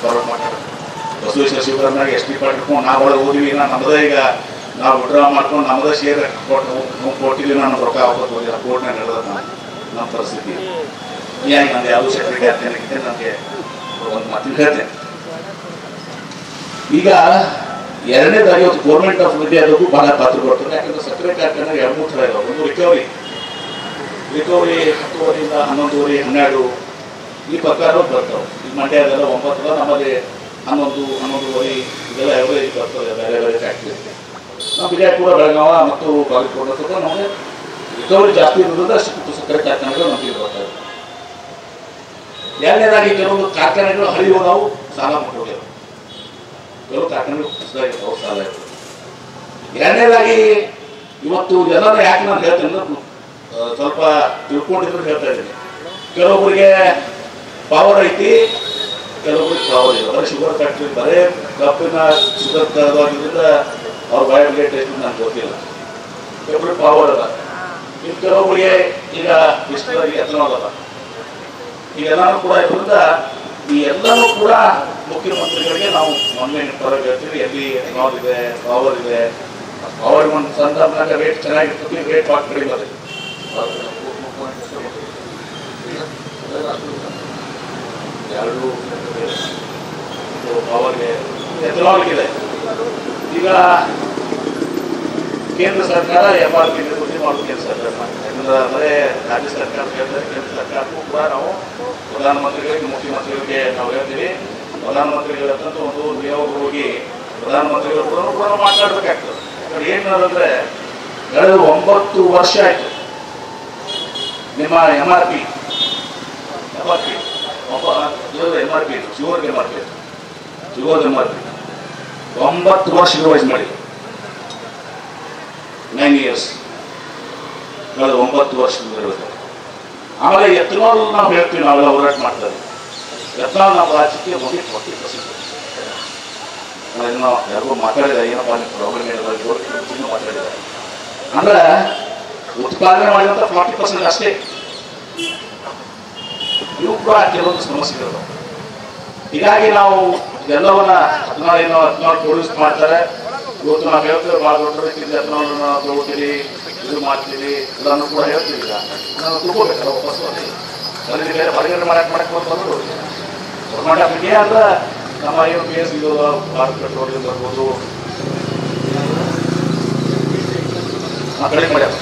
ಫಾರ್ವರ್ಡ್ ಮಾಡ್ತಾರೆ, ಬಸವೇಶ್ವರ ಶಿವಕರ್ನಾಗ ಎಷ್ಟು ಇಟ್ಕೊಂಡು ನಾವು ಒಳಗೆ ಹೋದಿವಿ, ನಮ್ಮದೇ ಈಗ ನಾವು ವಿಡ್ರಾ ಮಾಡ್ಕೊಂಡು ನಮ್ಮದೇ ಶೇರ್ ಕೊಟ್ಟಿದ್ದೀವಿ, ನಮ್ಮ ರೊಕ್ಕ ಹೋಗೋದಿಲ್ಲ ಕೋರ್ಟ್ನಾಗ ನಡೆದ ನಮ್ಮ ಪರಿಸ್ಥಿತಿ. ಹೀಗಾಗಿ ನಂದು ಯಾವುದೂ ಸಕ್ಕರೆ ಕಾರ್ಖಾನೆ ನನಗೆ ಒಂದು ಮಾತು ಹೇಳ್ತೇನೆ. ಈಗ ಎರಡನೇದಾಗಿ ಇವತ್ತು ಗೌರ್ಮೆಂಟ್ ಆಫ್ ಇಂಡಿಯಾ ಅದಕ್ಕೂ ಬಹಳ ಪಾತ್ರ ಕೊಡ್ತಾರೆ. ಯಾಕಂದ್ರೆ ಸಕ್ಕರೆ ಕಾರ್ಖಾನೆ 2-3 ಥರ ಇದಾವೆ. ಒಂದು ರಿಕವರಿ 10:30 11:30 12 ಈ ಪ್ರಕಾರ ಬರ್ತಾವೆ. ಈಗ ಮಂಡ್ಯದೆಲ್ಲ 9, ನಮ್ಮಲ್ಲಿ 11-11:30 ಇದೆಲ್ಲ ಎವರೇಜ್ ಬರ್ತದೆ ಬೇರೆ ಬೇರೆ ಫ್ಯಾಕ್ಟ್ರಿ. ನಾವು ವಿಜಯಪುರ, ಬೆಳಗಾವ ಮತ್ತು ಬಾಗಲಕೋಟೆ ನಮಗೆ ರಿಕವರಿ ಜಾಸ್ತಿ ಇರೋದ್ರಿಂದ ಅಷ್ಟು ಸಕ್ಕರೆ ಕಾರ್ಖಾನೆಗಳು ನಮಗೆ ಬರ್ತಾವೆ. ಎರಡನೇದಾಗಿ ಕೆಲವೊಂದು ಕಾರ್ಖಾನೆಗಳು ಹರಿಯುವ ನಾವು ಸಾಲ ಮಾಡೋದು, ಕೆಲವು ಕಾರ್ಖಾನೆಗಳು ಹೊಸದಾಗಿರ್ತಾವೆ, ಸಾಲ ಇರ್ತದೆ. ಎರಡನೇದಾಗಿ ಇವತ್ತು ಎಲ್ಲರೂ ಯಾಕೆ ನಾನು ಹೇಳ್ತೇನೆ ಅಂದ್ರೆ ಸ್ವಲ್ಪ ತಿಳ್ಕೊಂಡಿದ್ರು ಹೇಳ್ತಾ ಇದ್ದೀನಿ. ಕೆಲವೊಬ್ಬರಿಗೆ ಪವರ್ ಐತಿ, ಕೆಲವೊಬ್ಬರಿಗೆ ಪವರ್ ಇಲ್ಲ. ಬರೀ ಶುಗರ್ ಫ್ಯಾಕ್ಟ್ರಿ ಬರೇ ಕಬ್ಬಿನ ಶುಗರ್ ತರೋದ್ರಿಂದ ಅವ್ರ ಬಯೋಬ್ಲೇಟ್ ಎಷ್ಟು ನನಗೆ ಗೊತ್ತಿಲ್ಲ. ಕೆಲವೊಬ್ಬರಿಗೆ ಪವರ್ ಅದ, ಇನ್ನು ಕೆಲವೊಬ್ಬರಿಗೆ ಈಗ ಇಷ್ಟವಾಗಿ ಎಥನಾಲ್ ಅದ. ಇವೆಲ್ಲನೂ ಕೂಡ ಇದರಿಂದ ಈ ಎಲ್ಲನೂ ಕೂಡ ಮುಖ್ಯಮಂತ್ರಿಗಳಿಗೆ ನಾವು ಮೊನ್ನೆ ಪರವಾಗಿ ಹೇಳ್ತೀವಿ, ಎಲ್ಲಿ ಎಥನಾಲ್ ಇದೆ, ಪವರ್ ಇದೆ. ಪವರ್ ಒಂದು ಸಂದರ್ಭದಾಗ ರೇಟ್ ಚೆನ್ನಾಗಿರ್ತದೆ, ರೇಟ್ ಭಾಳ ಕಡಿಮೆ ಬರ್ತದೆ. ಎರಡು ಪವರ್ಗೆ ಎಥನಾಲ್ಗಿದೆ. ಈಗ ಕೇಂದ್ರ ಸರ್ಕಾರ MRP ನಿರ್ವಹಣೆ ಮಾಡೋದು ಕೇಂದ್ರ ಸರ್ಕಾರ. ಯಾಕಂದ್ರೆ ಅಂದರೆ ರಾಜ್ಯ ಸರ್ಕಾರ ಹೇಳ್ತಾರೆ, ಕೇಂದ್ರ ಸರ್ಕಾರಕ್ಕೂ ಕೂಡ ನಾವು ಪ್ರಧಾನಮಂತ್ರಿಗಳಿಗೆ, ಮುಖ್ಯಮಂತ್ರಿಗಳಿಗೆ ನಾವು ಹೇಳ್ತೀವಿ. ಪ್ರಧಾನಮಂತ್ರಿಗಳ ಹತ್ತಂತ ಒಂದು ನಿಯೋಗ ಹೋಗಿ ಪ್ರಧಾನಮಂತ್ರಿಗಳು ಕೂಡ ಮಾತಾಡ್ಬೇಕಾಗ್ತದೆ. ಯಾಕಂದ್ರೆ ಏನಂದ್ರೆ ಕಳೆದ 9 ವರ್ಷ ಆಯ್ತು ನಿಮ್ಮ MRP ಶುಗರ್ MRP 9 ವರ್ಷ ರಿವೈಸ್ ಮಾಡಿ 9 ಇಯರ್ಸ್ ಕಳೆದ 9 ವರ್ಷ. ಆಮೇಲೆ ಎಥನಾಲ್ ನಾವು ಹೇಳ್ತೀವಿ, ನಾವೆಲ್ಲ ಹೋರಾಟ ಮಾಡ್ತಾರೆ. ಎಥನಾಲ್ ನಮ್ಮ ರಾಜ್ಯಕ್ಕೆ 40% ನಾವು ಯಾರಿಗೂ ಮಾತಾಡಿದ ಏನಪ್ಪ ಪ್ರಾಬ್ಲಮ್ ಏನಿಲ್ಲ ಮಾತಾಡಿದ್ದಾರೆ. ಅಂದ್ರೆ ಉತ್ಪಾದನೆ ಮಾಡಿದಂಥ 40% ಅಷ್ಟೇ. ಇವು ಕೂಡ ಕೆಲವೊಂದು ಸಮಸ್ಯೆಗಳು. ಹೀಗಾಗಿ ನಾವು ಎಲ್ಲವನ್ನ ಎಥನಾಲ್ ಪ್ರೊಡ್ಯೂಸ್ ಮಾಡ್ತಾರೆ. ಇವತ್ತು ನಾವು ಹೇಳ್ತೇವೆ ಭಾಳ ದೊಡ್ಡ ರೀತಿಯಿಂದ ಎಥನಾಲ್ ತಗೋತೀವಿ, ಇದು ಮಾಡ್ತೀವಿ, ಎಲ್ಲನೂ ಕೂಡ ಹೇಳ್ತೀವಿ. ಈಗ ನಾವು ತಗೋಬೇಕಲ್ಲ ವಾಪಸ್ ಅಲ್ಲಿ ಬೇರೆ ಹೊರಗಡೆ ಮಾಡಕ್ಕೆ ಬಂದ್ರು ಗೌರ್ಮೆಂಟ್ ಆಫ್ ಇಂಡಿಯಾ ಅಂದ್ರೆ ನಮ್ಮ ಏನು ಬೇಸ್ ಇದು ಭಾರತ್ ಪೆಟ್ರೋಲಿಯಂ ಬರ್ಬೋದು ಆ ಕಡೆ ಮಾಡ್ಯಾರ.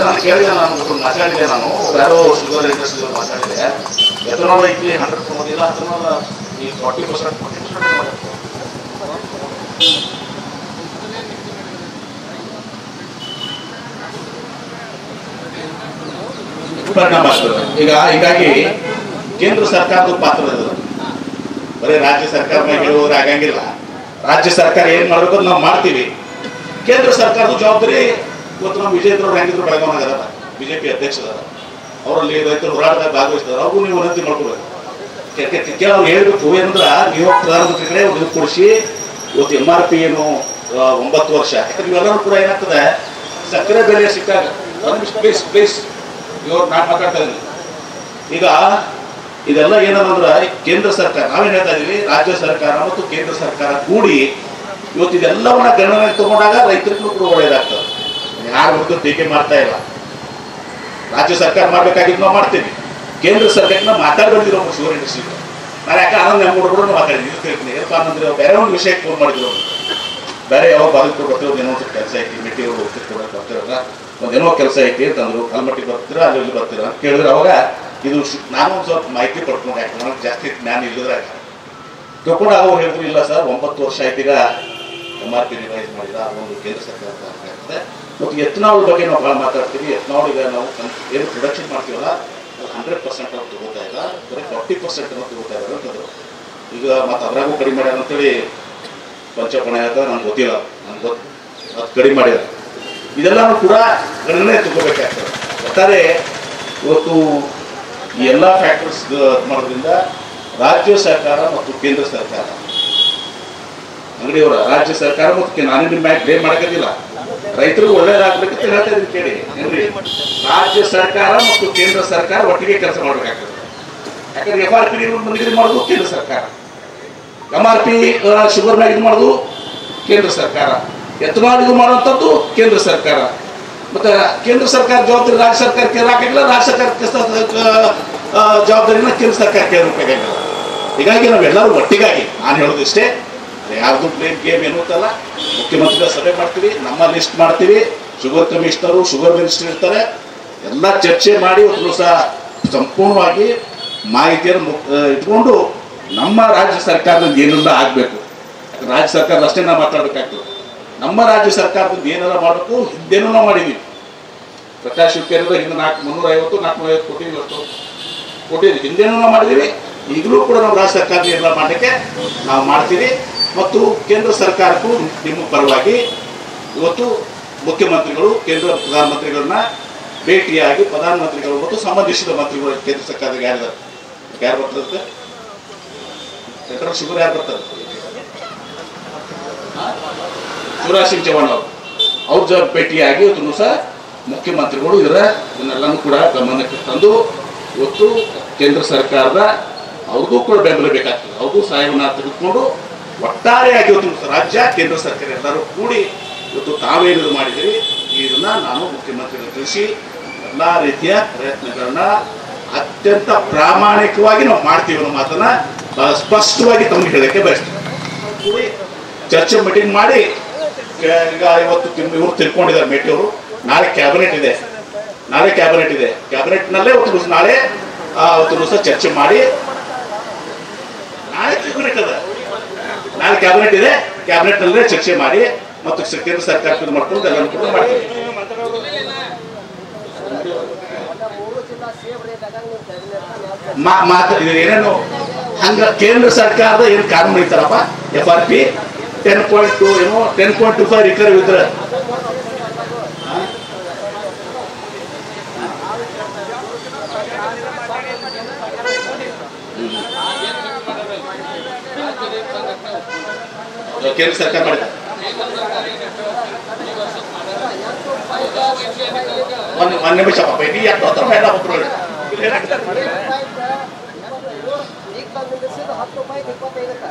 ನಾನು ಕೇಳಿದೆ, ನಾನು ಮಾತಾಡಿದೆ, ನಾನು ಯಾರೋ ಶುಗರ್ ಇಂಡಸ್ಟ್ರಿ ಮಾತಾಡಿದೆ. ಎಥನಾಲ್ ಐತಿ 100 ತಗೋದಿಲ್ಲ, ಎಥನಾಲ್ ಈ 40% ಪರಿಣಾಮ ಆಗ್ತದೆ. ಹೀಗಾಗಿ ಕೇಂದ್ರ ಸರ್ಕಾರದ ಪಾತ್ರ ಇದೆ. ಬರೀ ರಾಜ್ಯ ಸರ್ಕಾರ ಹೇಳುವುದ್ರೆ ಆಗಂಗಿಲ್ಲ. ರಾಜ್ಯ ಸರ್ಕಾರ ಏನ್ ಮಾಡಬೇಕು ನಾವು ಮಾಡ್ತೀವಿ. ಕೇಂದ್ರ ಸರ್ಕಾರದ ಜವಾಬ್ದಾರಿ ಇವತ್ತು ನಮ್ಮ ವಿಜಯೇಂದ್ರ ಹೆಂಗಿದ್ರು ಬೆಳಗಾವಿಯಾಗ ಬಿಜೆಪಿ ಅಧ್ಯಕ್ಷರಾದ, ಅವರಲ್ಲಿ ರೈತರು ಹೋರಾಟದಾಗ ಭಾಗವಹಿಸಿದಾರೆ. ಅವ್ರಿಗೂ ನೀವು ವಿನಂತಿ ಮಾಡ್ಕೋಬೇಕು. ಕೆಲವ್ರು ಹೇಳ್ಬೇಕು ಏನಂದ್ರ ನೀವು ಪ್ರಧಾನಮಂತ್ರಿ ಕಡೆ ಒಂದು ಇದು ಕೊಡಿಸಿ ಇವತ್ತು MRP ಏನು 9 ವರ್ಷ. ಯಾಕಂದ್ರೆ ಇವೆಲ್ಲರೂ ಕೂಡ ಏನಾಗ್ತದೆ, ಸಕ್ಕರೆ ಬೆಲೆ ಸಿಕ್ಕಾಗ ಪ್ಲೀಸ್ ಇವ್ರು ನಾನು ಮಾತಾಡ್ತಾ ಇದ್ದೀನಿ. ಈಗ ಇದೆಲ್ಲ ಏನಂದ್ರೆ ಕೇಂದ್ರ ಸರ್ಕಾರ, ನಾವೇನ್ ಹೇಳ್ತಾ ಇದೀವಿ, ರಾಜ್ಯ ಸರ್ಕಾರ ಮತ್ತು ಕೇಂದ್ರ ಸರ್ಕಾರ ಕೂಡಿ ಇವತ್ತು ಇದೆಲ್ಲವನ್ನ ಗಣನೆಗೆ ತಗೊಂಡಾಗ ರೈತರಿಗೂ ಕೂಡ ಒಳ್ಳೇದಾಗ್ತದೆ. ಯಾರು ಹುಡುಗ ಟೀಕೆ ಮಾಡ್ತಾ ಇಲ್ಲ. ರಾಜ್ಯ ಸರ್ಕಾರ ಮಾಡ್ಬೇಕಾಗಿದ್ದು ನಾವು ಮಾಡ್ತೀವಿ. ಕೇಂದ್ರ ಸರ್ಕಾರನ ಮಾತಾಡ್ಬಂದಿರೋ ಶುಗರ್ ಇಂಡಸ್ಟ್ರಿ. ನಾನು ಯಾಕೆ ಆನಂದ್ ನೆಮ್ಮೂಡ್ರು ಮಾತಾಡಿದ್ವಿ, ಇದು ಕೇಳ್ತೀನಿ. ಏನಪ್ಪ ಆನಂದ್ರೆ ಬೇರೆ ಒಂದು ವಿಷಯಕ್ಕೆ ಫೋನ್ ಮಾಡಿದ್ರು. ಬೇರೆ ಯಾವ ಬಾಲಕರು ಬರ್ತಿರೋದು ಏನೋ ಒಂದು ಕೆಲಸ ಐತಿ, ಮೆಟ್ಟಿಗೆ ಹೋಗ್ತಿರ್ತಾರೆ, ಬರ್ತಿರೋದ ಒಂದೇನೋ ಕೆಲಸ ಐತಿ ಅಂತಂದ್ರು. ಕಲ್ಮಟ್ಟಿ ಬರ್ತೀರಾ, ಅಲ್ಲಿ ಇಲ್ಲಿ ಬರ್ತೀರಾ ಅಂತ ಕೇಳಿದ್ರೆ ಅವಾಗ ಇದು ನಾನು ಒಂದು ಸ್ವಲ್ಪ ಮಾಹಿತಿ ಪಡ್ಕೊಂಡು, ಯಾಕೆ ನನಗೆ ಜಾಸ್ತಿ ಜ್ಞಾನ ಇಲ್ಲದ್ರೆ ತಿಳ್ಕೊಂಡು ಅವ್ರು ಹೇಳಿದ್ರು, ಇಲ್ಲ ಸರ್ 9 ವರ್ಷ ಆಯ್ತು ಈಗ MRP ರಿವೈಸ್ ಮಾಡಿದ ಒಂದು ಕೇಂದ್ರ ಸರ್ಕಾರ ಆಗ್ತದೆ. ಮತ್ತು ಎಥನಾಲ್ ಬಗ್ಗೆ ನಾವು ಭಾಳ ಮಾತಾಡ್ತೀವಿ. ಎಥನಾಲ್ ಈಗ ನಾವು ಏನು ಪ್ರೊಡಕ್ಷನ್ ಮಾಡ್ತೀವಲ್ಲ 100% ನಾವು ತಗೋತಾ ಇಲ್ಲ, ಬರೀ 40% ನಾವು ತಗೋತಾ ಇದ್ದಾರೆ ಅಂತಂದ್ರು. ಈಗ ಮತ್ತು ಅದ್ರಾಗೂ ಕಡಿಮೆ ಮಾಡ್ಯಾರ ಅಂತೇಳಿ ಪಂಚಪಣ ಹೇಳ್ತಾರೆ, ನಮ್ಗೆ ಗೊತ್ತಿಲ್ಲ, ನಮ್ಗೆ ಗೊತ್ತು ಅದು ಕಡಿಮೆ ಮಾಡ್ಯಾರ. ಇದೆಲ್ಲನೂ ಕೂಡ ಗಣನೆ ತಗೋಬೇಕಾಗ್ತದೆ. ಒಟ್ಟಾರೆ ಇವತ್ತು ಈ ಎಲ್ಲ ಫ್ಯಾಕ್ಟರ್ಸ್ ಮಾಡೋದ್ರಿಂದ ರಾಜ್ಯ ಸರ್ಕಾರ ಮತ್ತು ಕೇಂದ್ರ ಸರ್ಕಾರ, ಅಂಗಡಿಯವರ ರಾಜ್ಯ ಸರ್ಕಾರ ಮತ್ತು ನಾನು ನಿಮ್ಮ ಮ್ಯಾಕ್ ಬ್ಲೇಮ್ ಮಾಡೋಕ್ಕಾಗಿಲ್ಲ, ರೈತರಿಗೂ ಒಳ್ಳೇದಾಗಬೇಕಂತ ಹೇಳ್ತಾ ಇದ್ದೀನಿ ಕೇಳಿ. ಏನ್ರಿ, ರಾಜ್ಯ ಸರ್ಕಾರ ಮತ್ತು ಕೇಂದ್ರ ಸರ್ಕಾರ ಒಟ್ಟಿಗೆ ಕೆಲಸ ಮಾಡಬೇಕಾಗ್ತದೆ. ಯಾಕಂದ್ರೆ FRP ನಿಗದಿ ಮಾಡೋದು ಕೇಂದ್ರ ಸರ್ಕಾರ, MRP ಶುಗರ್ ಮ್ಯಾಗ ಇದು ಮಾಡೋದು ಕೇಂದ್ರ ಸರ್ಕಾರ, ಎಥನಾಲ್ ಇದು ಮಾಡುವಂಥದ್ದು ಕೇಂದ್ರ ಸರ್ಕಾರ. ಮತ್ತೆ ಕೇಂದ್ರ ಸರ್ಕಾರ ಜವಾಬ್ದಾರಿ ರಾಜ್ಯ ಸರ್ಕಾರಕ್ಕೆ ಹಾಕಿಲ್ಲ, ರಾಜ್ಯ ಸರ್ಕಾರಕ್ಕೆ ಜವಾಬ್ದಾರಿನ ಕೇಂದ್ರ ಸರ್ಕಾರಕ್ಕೆ ಬೇಕಾಗಿಲ್ಲ. ಹೀಗಾಗಿ ನಾವೆಲ್ಲರೂ ಒಟ್ಟಿಗಾಗಿ ನಾನು ಹೇಳೋದಿಷ್ಟೇ, ಯಾರ್ದು ಪ್ಲೇನ್ ಗೇಮ್ ಏನು ಅಂತಲ್ಲ. ಮುಖ್ಯಮಂತ್ರಿಗಳ ಸಭೆ ಮಾಡ್ತೀವಿ, ನಮ್ಮ ಲಿಸ್ಟ್ ಮಾಡ್ತೀವಿ, ಶುಗರ್ ಕಮಿಷನರು ಶುಗರ್ ಮಿನಿಸ್ಟರ್ ಇರ್ತಾರೆ, ಎಲ್ಲ ಚರ್ಚೆ ಮಾಡಿ ಒಂದು ಸಹ ಸಂಪೂರ್ಣವಾಗಿ ಮಾಹಿತಿಯನ್ನು ಇಟ್ಕೊಂಡು ನಮ್ಮ ರಾಜ್ಯ ಸರ್ಕಾರದಿಂದ ಏನೆಲ್ಲ ಆಗಬೇಕು, ರಾಜ್ಯ ಸರ್ಕಾರ ಅಷ್ಟೇ ನಾವು ಮಾತಾಡಬೇಕಾಗ್ತದೆ. ನಮ್ಮ ರಾಜ್ಯ ಸರ್ಕಾರದಿಂದ ಏನೆಲ್ಲ ಮಾಡಬೇಕು, ಹಿಂದೇನೂ ನಾವು ಮಾಡಿದ್ದೀವಿ. ಪ್ರಕಾಶ್ ಹುಕ್ಕೇರಿದ ಹಿಂದೆ 350-450 ಕೋಟಿ ಇವತ್ತು ಕೋಟಿ ಹಿಂದೇನೂ ನಾವು ಮಾಡಿದ್ದೀವಿ. ಈಗಲೂ ಕೂಡ ನಾವು ರಾಜ್ಯ ಸರ್ಕಾರದ ಎಲ್ಲ ಮಾಡಲಿಕ್ಕೆ ನಾವು ಮಾಡ್ತೀವಿ. ಮತ್ತು ಕೇಂದ್ರ ಸರ್ಕಾರಕ್ಕೂ ನಿಮ್ಮ ಪರವಾಗಿ ಇವತ್ತು ಮುಖ್ಯಮಂತ್ರಿಗಳು ಕೇಂದ್ರ ಪ್ರಧಾನಮಂತ್ರಿಗಳನ್ನ ಭೇಟಿಯಾಗಿ ಪ್ರಧಾನಮಂತ್ರಿಗಳು ಮತ್ತು ಸಂಬಂಧಿಸಿದ ಮಂತ್ರಿಗಳು ಕೇಂದ್ರ ಸರ್ಕಾರದಾಗ ಯಾರು ಬರ್ತದೆ, ಪೆಟ್ರೋಲ್ ಶುಗರ್ ಯಾರು ಬರ್ತಾರೆ, ಶಿವರಾಜ್ ಸಿಂಗ್ ಚೌಹಾಣ್ ಅವ್ರ ಭೇಟಿಯಾಗಿ ಇವತ್ತು ಸಹ ಮುಖ್ಯಮಂತ್ರಿಗಳು ಇದನ್ನೆಲ್ಲನೂ ಕೂಡ ಗಮನಕ್ಕೆ ತಂದು ಇವತ್ತು ಕೇಂದ್ರ ಸರ್ಕಾರದ ಅವ್ರಿಗೂ ಕೂಡ ಬೆಂಬಲ ಬೇಕಾಗ್ತದೆ, ಅವ್ರಿಗೂ ಸಹಾಯವನ್ನು ತೆಗೆದುಕೊಂಡು ಒಟ್ಟಾರೆಯಾಗಿ ಇವತ್ತು ರಾಜ್ಯ ಕೇಂದ್ರ ಸರ್ಕಾರ ಎಲ್ಲರೂ ಕೂಡಿ ಇವತ್ತು ತಾವೇನು ಮಾಡಿದಿರಿ ಇದನ್ನ ನಾನು ಮುಖ್ಯಮಂತ್ರಿಗಳು ತಿಳಿಸಿ ಎಲ್ಲ ರೀತಿಯ ಪ್ರಯತ್ನಗಳನ್ನ ಅತ್ಯಂತ ಪ್ರಾಮಾಣಿಕವಾಗಿ ನಾವು ಮಾಡ್ತೀವಿ ಅನ್ನೋ ಮಾತನ್ನ ಬಹಳ ಸ್ಪಷ್ಟವಾಗಿ ತಮಗೆ ಹೇಳಕ್ಕೆ ಬಯಸ್ತೀವಿ. ಕೂಡಿ ಚರ್ಚೆ ಮೀಟಿಂಗ್ ಮಾಡಿ ಈಗ ಇವತ್ತು ಇವರು ತಿಳ್ಕೊಂಡಿದ್ದಾರೆ ಮೇಟಿ ಅವರು. ನಾಳೆ ಕ್ಯಾಬಿನೆಟ್ ಇದೆ, ಕ್ಯಾಬಿನೆಟ್ನಲ್ಲೇ ಇವತ್ತು ನಾಳೆ ಅವತ್ತು ದಿವಸ ಚರ್ಚೆ ಮಾಡಿ ನಾಳೆ ಕ್ಯಾಬಿನೆಟ್ ಇದೆ, ಕ್ಯಾಬಿನೆಟ್ನಲ್ಲೇ ಚರ್ಚೆ ಮಾಡಿ ಮತ್ತು ಕೇಂದ್ರ ಸರ್ಕಾರ ಮಾಡ್ಕೊಂಡು ಎಲ್ಲರೂ ಕೂಡ ಮಾಡ್ತೀವಿ. ಏನೇನು ಹಂಗ ಕೇಂದ್ರ ಸರ್ಕಾರದ ಏನು ಕಾನೂನು ಐತಾರಪ್ಪ, FRP 10.2 ಏನೋ 10.25 ರಿಕರ್ ಇದ್ರೆ ಕೇಂದ್ರ ಸರ್ಕಾರ ಮಾಡಿದ ಒಂದು ನಿಮಿಷ ಪಾಪ ಇಡೀ ಯಾಕೆ ಬೇಡ ಒಬ್ಬರು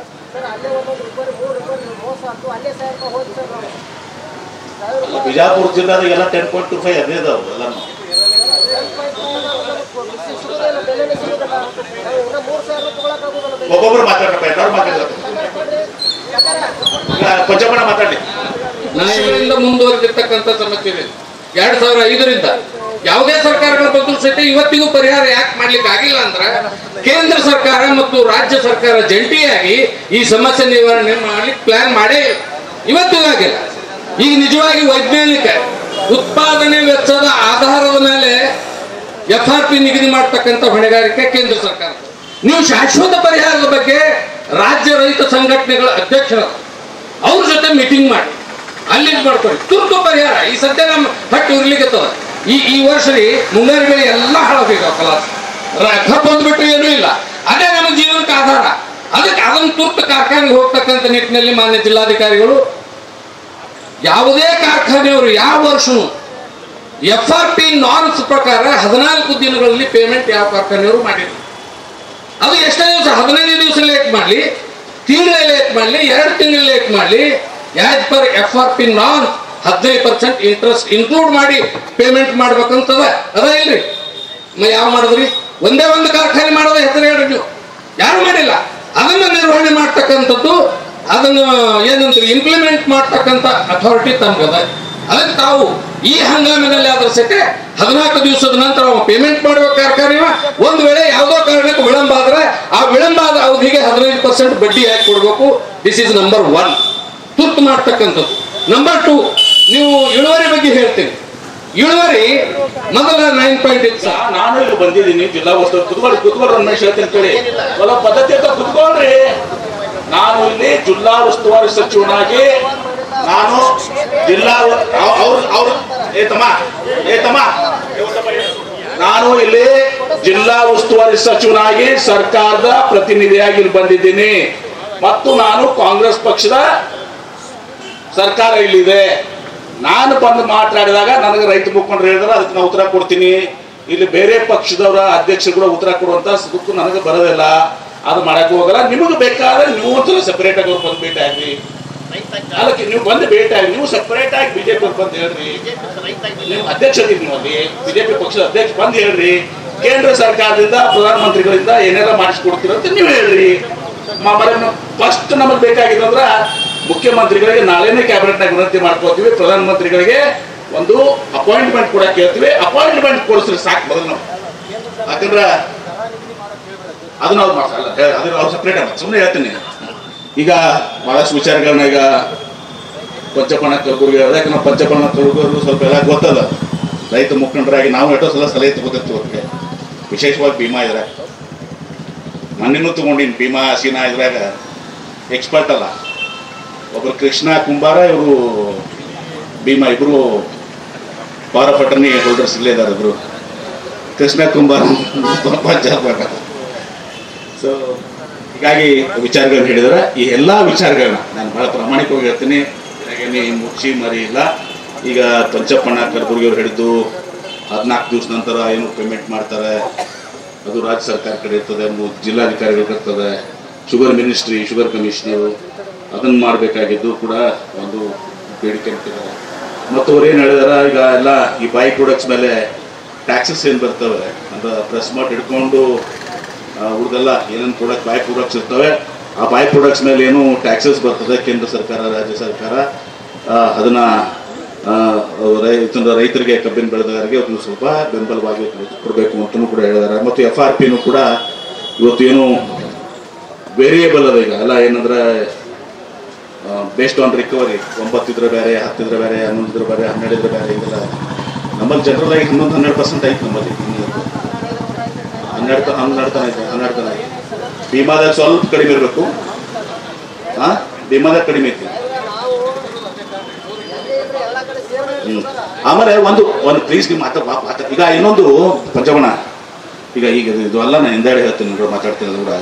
ಬಿಜಾಪುರ ಜಿಲ್ಲಾದ ಎಲ್ಲ 10.25 ಅದೇ ಇದಾವೆ ಎಲ್ಲ. ಒಬ್ಬೊಬ್ರು ಮಾತಾಡ್ರಪ್ಪ, ಎಲ್ಲರೂ ಮಾತಾಡ್ತಾರೆ. ಕೊಂಚಪಣ ಮಾತಾಡಿ. ನಾಯಿಗಳಿಂದ ಮುಂದುವರೆದಿರ್ತಕ್ಕಂಥ ಸಮಸ್ಯೆ ಇದೆ. 2005ರಿಂದ ಯಾವುದೇ ಸರ್ಕಾರಗಳ ಬದಲು ಸಹಿತ ಇವತ್ತಿಗೂ ಪರಿಹಾರ ಯಾಕೆ ಮಾಡ್ಲಿಕ್ಕೆ ಆಗಿಲ್ಲ ಅಂದ್ರೆ ಕೇಂದ್ರ ಸರ್ಕಾರ ಮತ್ತು ರಾಜ್ಯ ಸರ್ಕಾರ ಜಂಟಿಯಾಗಿ ಈ ಸಮಸ್ಯೆ ನಿವಾರಣೆ ಮಾಡ್ಲಿಕ್ಕೆ ಪ್ಲಾನ್ ಮಾಡೇ ಇವತ್ತಿಗೂ ಆಗಿಲ್ಲ. ಈಗ ನಿಜವಾಗಿ ವೈಜ್ಞಾನಿಕ ಉತ್ಪಾದನೆ ವೆಚ್ಚದ ಆಧಾರದ ಮೇಲೆ FRP ನಿಗದಿ ಮಾಡತಕ್ಕಂಥ ಹೊಣೆಗಾರಿಕೆ ಕೇಂದ್ರ ಸರ್ಕಾರ. ನೀವು ಶಾಶ್ವತ ಪರಿಹಾರದ ಬಗ್ಗೆ ರಾಜ್ಯ ರೈತ ಸಂಘಟನೆಗಳ ಅಧ್ಯಕ್ಷರ ಅವ್ರ ಜೊತೆ ಮೀಟಿಂಗ್ ಮಾಡಿ ಅಲ್ಲಿ ಮಾಡ್ಕೊಳ್ಳಿ. ತುರ್ತು ಪರಿಹಾರ ಈ ಸದ್ಯ ನಮ್ಮ ಹಟ್ಟು ಇರ್ಲಿಕ್ಕೆ ಈ ವರ್ಷ ಮುಂಗಾರು ಬೆಳೆ ಎಲ್ಲ ಹಾಳಾಗಬೇಕು, ಕಲಾಸ ಕಬ್ಬು ಬಂದ್ಬಿಟ್ಟು ಏನೂ ಇಲ್ಲ. ಅದೇ ನಮ್ಮ ಜೀವನಕ್ಕೆ ಆಧಾರ. ಅದಕ್ಕೆ ಅದನ್ನು ತುರ್ತು ಕಾರ್ಖಾನೆಗೆ ಹೋಗ್ತಕ್ಕಂಥ ನಿಟ್ಟಿನಲ್ಲಿ ಮಾನ್ಯ ಜಿಲ್ಲಾಧಿಕಾರಿಗಳು ಯಾವುದೇ ಕಾರ್ಖಾನೆಯವರು ಯಾವ ವರ್ಷವೂ FRP ನಾರ್ಮ್ಸ್ ಪ್ರಕಾರ 14 ದಿನಗಳಲ್ಲಿ ಪೇಮೆಂಟ್ ಯಾವ ಕಾರ್ಖಾನೆಯವರು ಮಾಡಿದ್ರು. ಅದು ಎಷ್ಟೇ ದಿವಸ 15 ದಿವಸ ಲೇಟ್ ಮಾಡಲಿ, ತಿಂಗಳ ಲೇಟ್ ಮಾಡಲಿ, 2 ತಿಂಗಳ ಲೇಟ್ ಮಾಡಲಿ, as per FRP norms 15% interest include ಮಾಡಿ ಪೇಮೆಂಟ್ ಮಾಡ್ಬೇಕಂತದ ಅದ ಇಲ್ರಿ. ಯಾವ ಮಾಡಿದ್ರಿ? ಒಂದೇ ಒಂದು ಕಾರ್ಖಾನೆ ಮಾಡೋದು ಹೆಸರು ಹೇಳ್ರಿ ನೀವು, ಯಾರು ಮಾಡಿಲ್ಲ. ಅದನ್ನು ನಿರ್ವಹಣೆ ಮಾಡ್ತಕ್ಕಂಥದ್ದು, ಅದನ್ನು ಏನಂತೀರಿ ಇಂಪ್ಲಿಮೆಂಟ್ ಮಾಡ್ತಕ್ಕಂಥ ಅಥಾರಿಟಿ ತಮ್ಗದ. ಅದಕ್ಕೆ ತಾವು ಈ ಹಂಗಾಮಿನಲ್ಲಿ ಆದ್ರ ಸಹಿತ 14 ದಿವಸದ ನಂತರ ಪೇಮೆಂಟ್ ಮಾಡುವ ಕಾರ್ಖಾನೆ ಒಂದು ವೇಳೆ ಯಾವುದೋ ಕಾರಣಕ್ಕೆ ವಿಳಂಬ ಆದ್ರೆ ಆ ವಿಳಂಬ ಆದ ಅವಧಿಗೆ 15% ಬಡ್ಡಿ ಹಾಕಿ ಕೊಡ್ಬೇಕು. ದಿಸ್ ಇಸ್ ನಂಬರ್ 1 ತುರ್ತು ಮಾಡ್ತಕ್ಕಂಥದ್ದು. ನಂಬರ್ 2 ನೀವು ಇಳುವರಿ ಬಗ್ಗೆ ಹೇಳ್ತೀನಿ. ಇಳುವರಿ ಮೊದಲ 9.6. ನಾನು ಇಲ್ಲಿ ಬಂದಿದ್ದೀನಿ ಜಿಲ್ಲಾ ಉಸ್ತುವಾರಿ ಕುತ್ಕೊಳ್ಳಿ ರಮೇಶ್ ಹೇಳ್ತೀನಿ ಕೇಳಿ, ಪದ್ಧತಿ ಅಂತ ಕುತ್ಕೊಳ್ರಿ. ನಾನು ಇಲ್ಲಿ ಜಿಲ್ಲಾ ಉಸ್ತುವಾರಿ ಸಚಿವನಾಗಿ ನಾನು ಜಿಲ್ಲಾ ನಾನು ಇಲ್ಲಿ ಜಿಲ್ಲಾ ಉಸ್ತುವಾರಿ ಸಚಿವನಾಗಿ ಸರ್ಕಾರದ ಪ್ರತಿನಿಧಿಯಾಗಿ ಇಲ್ಲಿ ಬಂದಿದ್ದೀನಿ ಮತ್ತು ನಾನು ಕಾಂಗ್ರೆಸ್ ಪಕ್ಷದ ಸರ್ಕಾರ ಇಲ್ಲಿದೆ. ನಾನು ಬಂದು ಮಾತಾಡಿದಾಗ ನನಗೆ ರೈತ ಮುಖಂಡರು ಹೇಳಿದ್ರೆ ಅದಕ್ಕೆ ನಾನು ಉತ್ತರ ಕೊಡ್ತೀನಿ. ಇಲ್ಲಿ ಬೇರೆ ಪಕ್ಷದವರ ಅಧ್ಯಕ್ಷರು ಕೂಡ ಉತ್ತರ ಕೊಡುವಂತ ಸುಖ ನನಗೆ ಬರೋದಿಲ್ಲ, ಅದು ಮಾಡಕ್ಕೆ ಹೋಗಲ್ಲ. ನಿಮಗೆ ಬೇಕಾದ್ರೆ ನೀವು ಒಂಥರ ಸೆಪರೇಟ್ ಆಗಿ ಬಂದು ಭೇಟಿ ಆಗ್ರಿ, ಅದಕ್ಕೆ ನೀವು ಬಂದು ಭೇಟಿ ಆಗಿ ನೀವು ಸೆಪರೇಟ್ ಆಗಿ ಬಿಜೆಪಿ ಬಂದು ಹೇಳ್ರಿ, ನೀವು ಅಧ್ಯಕ್ಷರಿಗೆ ನೀವು ಅಲ್ಲಿ ಬಿಜೆಪಿ ಪಕ್ಷದ ಅಧ್ಯಕ್ಷ ಬಂದು ಹೇಳ್ರಿ, ಕೇಂದ್ರ ಸರ್ಕಾರದಿಂದ ಪ್ರಧಾನಮಂತ್ರಿಗಳಿಂದ ಏನೆಲ್ಲ ಮಾಡಿಸ್ಕೊಡ್ತೀರ ಅಂತ ನೀವು ಹೇಳ್ರಿ. ಫಸ್ಟ್ ನಮಗೆ ಬೇಕಾಗಿದೆ ಅಂದ್ರ ಮುಖ್ಯಮಂತ್ರಿಗಳಿಗೆ ನಾಳೆನೇ ಕ್ಯಾಬಿನೆಟ್ನಾಗ ವಿನಂತಿ ಮಾಡ್ಕೋತೀವಿ, ಪ್ರಧಾನಮಂತ್ರಿಗಳಿಗೆ ಒಂದು ಅಪಾಯಿಂಟ್ಮೆಂಟ್ ಕೂಡ ಕೇಳ್ತೀವಿ. ಅಪಾಯಿಂಟ್ಮೆಂಟ್ ಕೊಡಿಸ್ರಿ ಸಾಕು ಮೊದಲು ನಾವು, ಯಾಕಂದ್ರ ಅದನ್ನ ಅವ್ರು ಮಾಡಲ್ಲ, ಅದನ್ನ ಅವ್ರು ಸಪ್ರೇಟ್ ಆಗ ಸುಮ್ಮನೆ ಹೇಳ್ತೀನಿ. ಈಗ ಬಹಳಷ್ಟು ವಿಚಾರಗಳನ್ನ ಈಗ ಪಂಚಪಣ ಕಲಬುರ್ಗಿ ಅದಕ್ಕೆ ನಾವು ಪಂಚಪಣ ಕಲಬುರ್ಗಿ ಸ್ವಲ್ಪ ಎಲ್ಲ ಗೊತ್ತದ. ರೈತ ಮುಖಂಡರಾಗಿ ನಾವು ಎಷ್ಟೋ ಸಲ ಸಲಹೆ ತಗೋತಿರ್ತೀವಿ ಅವ್ರಿಗೆ, ವಿಶೇಷವಾಗಿ ಭೀಮಾ ಇದ್ರಾಗ ಮಣ್ಣಿನೂ ತಗೊಂಡಿನಿ. ಭೀಮಾ ಸೀನಾ ಇದ್ರಾಗ ಎಕ್ಸ್ಪರ್ಟ್ ಅಲ್ಲ. ಒಬ್ರು ಕೃಷ್ಣ ಕುಂಬಾರ, ಇವರು ಭೀಮಾ, ಇಬ್ರು ಪವರ್ ಆಫ್ ಅಟರ್ನಿ ಹೋಲ್ಡರ್ಸ್ ಇಲ್ಲೇ ಇದ್ದಾರೆ. ಇಬ್ರು ಕೃಷ್ಣ ಕುಂಬಾರ ಸೊ ಹೀಗಾಗಿ ವಿಚಾರಗಳನ್ನ ಹೇಳಿದ್ರೆ ಈ ಎಲ್ಲ ವಿಚಾರಗಳನ್ನ ನಾನು ಬಹಳ ಪ್ರಾಮಾಣಿಕವಾಗಿ ಹೇಳ್ತೀನಿ. ಹಾಗೆ ಮುಚ್ಚಿ ಮರಿ ಇಲ್ಲ. ಈಗ ಪಂಚಪ್ಪಣ್ಣ ಕಲಬುರ್ಗಿ ಅವ್ರು ಹೇಳಿದ್ದು 14 ದಿವಸ ನಂತರ ಏನು ಪೇಮೆಂಟ್ ಮಾಡ್ತಾರೆ, ಅದು ರಾಜ್ಯ ಸರ್ಕಾರ ಕಡೆ ಇರ್ತದೆ, ಜಿಲ್ಲಾಧಿಕಾರಿಗಳು ಇರ್ತದೆ, ಶುಗರ್ ಮಿನಿಸ್ಟ್ರಿ, ಶುಗರ್ ಕಮಿಷನರು ಅದನ್ನು ಮಾಡಬೇಕಾಗಿದ್ದು ಕೂಡ ಒಂದು ಬೇಡಿಕೆ ಇಟ್ಟಿದ್ದಾರೆ. ಮತ್ತು ಅವ್ರು ಏನು ಹೇಳಿದಾರ, ಈಗ ಎಲ್ಲ ಈ ಬೈ ಪ್ರಾಡಕ್ಟ್ಸ್ ಮೇಲೆ ಟ್ಯಾಕ್ಸಸ್ ಏನು ಬರ್ತವೆ ಅಂದ್ರೆ ಪ್ರೆಸ್ ಮಾಡಿ ಹಿಡ್ಕೊಂಡು ಉಳಿದೆಲ್ಲ ಏನೇನು ಪ್ರಾಡಕ್ಟ್ ಬೈ ಪ್ರಾಡಕ್ಟ್ಸ್ ಇರ್ತವೆ, ಆ ಬೈ ಪ್ರಾಡಕ್ಟ್ಸ್ ಮೇಲೆ ಏನು ಟ್ಯಾಕ್ಸಸ್ ಬರ್ತದೆ ಕೇಂದ್ರ ಸರ್ಕಾರ ರಾಜ್ಯ ಸರ್ಕಾರ ಅದನ್ನ ರೈತರಿಗೆ ಕಬ್ಬಿನ ಬೆಳೆದವರಿಗೆ ಒಂದು ಸ್ವಲ್ಪ ಬೆಂಬಲವಾಗಿ ಕೊಡಬೇಕು ಅಂತಲೂ ಕೂಡ ಹೇಳಿದ್ದಾರೆ. ಮತ್ತು FRPನೂ ಕೂಡ ಇವತ್ತು ಏನು ವೇರಿಯೇಬಲ್ ಅದ. ಈಗ ಎಲ್ಲ ಏನಂದ್ರೆ ಬೇಸ್ಡ್ ಆನ್ ರಿಕವರಿ, 9 ಇದ್ರೆ ಬೇರೆ, 10 ಇದ್ರೆ ಬೇರೆ, 11 ಇದ್ರೆ ಬೇರೆ, 12 ಇದ್ರೆ ಬೇರೆ. ಇದೆಲ್ಲ ನಮ್ಮಲ್ಲಿ ಜನರಲ್ ಆಗಿ 11-12% ಐತೆ ನಮ್ಮಲ್ಲಿ. 12 ತನ ಐತೆ. ಭೀಮಾದಾಗ ಸ್ವಲ್ಪ ಕಡಿಮೆ ಇರಬೇಕು. ಭೀಮಾದಾಗ ಕಡಿಮೆ ಐತಿ. ಆಮೇಲೆ ಒಂದು ಪ್ಲೀಸ್ ನೀವು ಈಗ ಇನ್ನೊಂದು ಪಂಚಮಣ, ಈಗ ಇದು ಅಲ್ಲ, ನಾನು ಹಿಂದೆ ಹೇಳ್ತೀನಿ ಮಾತಾಡ್ತೀನಿ ಕೂಡ.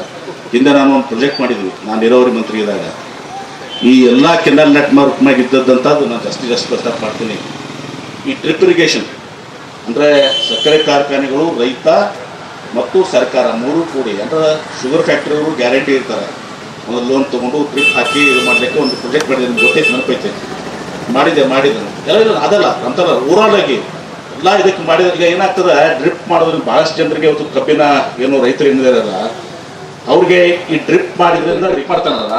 ಹಿಂದೆ ನಾನು ಒಂದು ಪ್ರಾಜೆಕ್ಟ್ ಮಾಡಿದ್ವಿ, ನಾನು ನೀರಾವರಿ ಮಂತ್ರಿ ಇದ್ದಾಗ. ಈ ಎಲ್ಲ ಕೆನಾಲ್ ನೆಟ್ವರ್ಕ್ ಮ್ಯಾಗ ಇದ್ದದ್ದಂಥದ್ದು ನಾನು ಜಾಸ್ತಿ ಪ್ರಸ್ತಾಪ ಮಾಡ್ತೀನಿ. ಈ ಡ್ರಿಪ್ ಇರಿಗೇಷನ್ ಅಂದರೆ ಸಕ್ಕರೆ ಕಾರ್ಖಾನೆಗಳು, ರೈತ ಮತ್ತು ಸರ್ಕಾರ ಮೂರು ಕೂಡಿ, ಅಂದ್ರೆ ಶುಗರ್ ಫ್ಯಾಕ್ಟ್ರಿಯವರು ಗ್ಯಾರಂಟಿ ಇರ್ತಾರೆ, ಒಂದು ಲೋನ್ ತೊಗೊಂಡು ಡ್ರಿಪ್ ಹಾಕಿ ಇದು ಮಾಡಲಿಕ್ಕೆ ಒಂದು ಪ್ರಾಜೆಕ್ಟ್ ಮಾಡಿದ್ದೀನಿ. ಗೊತ್ತೈತೆ, ನೆನಪೈತೆ, ಮಾಡಿದ್ದೆ ಎಲ್ಲ ಅದಲ್ಲ ಅಂತಾರ ಊರಾಗಿ ಎಲ್ಲ ಇದಕ್ಕೆ ಮಾಡಿದ. ಈಗ ಏನಾಗ್ತದೆ, ಡ್ರಿಪ್ ಮಾಡೋದ್ರಿಂದ ಭಾಳಷ್ಟು ಜನರಿಗೆ ಇವತ್ತು ಕಬ್ಬಿನ ಏನು ರೈತರು ಏನಿದಾರಲ್ಲ ಅವ್ರಿಗೆ ಈ ಡ್ರಿಪ್ ಮಾಡಿದ್ರಿಂದ ಡ್ರಿಪ್ ಮಾಡ್ತಾನಲ್ಲ,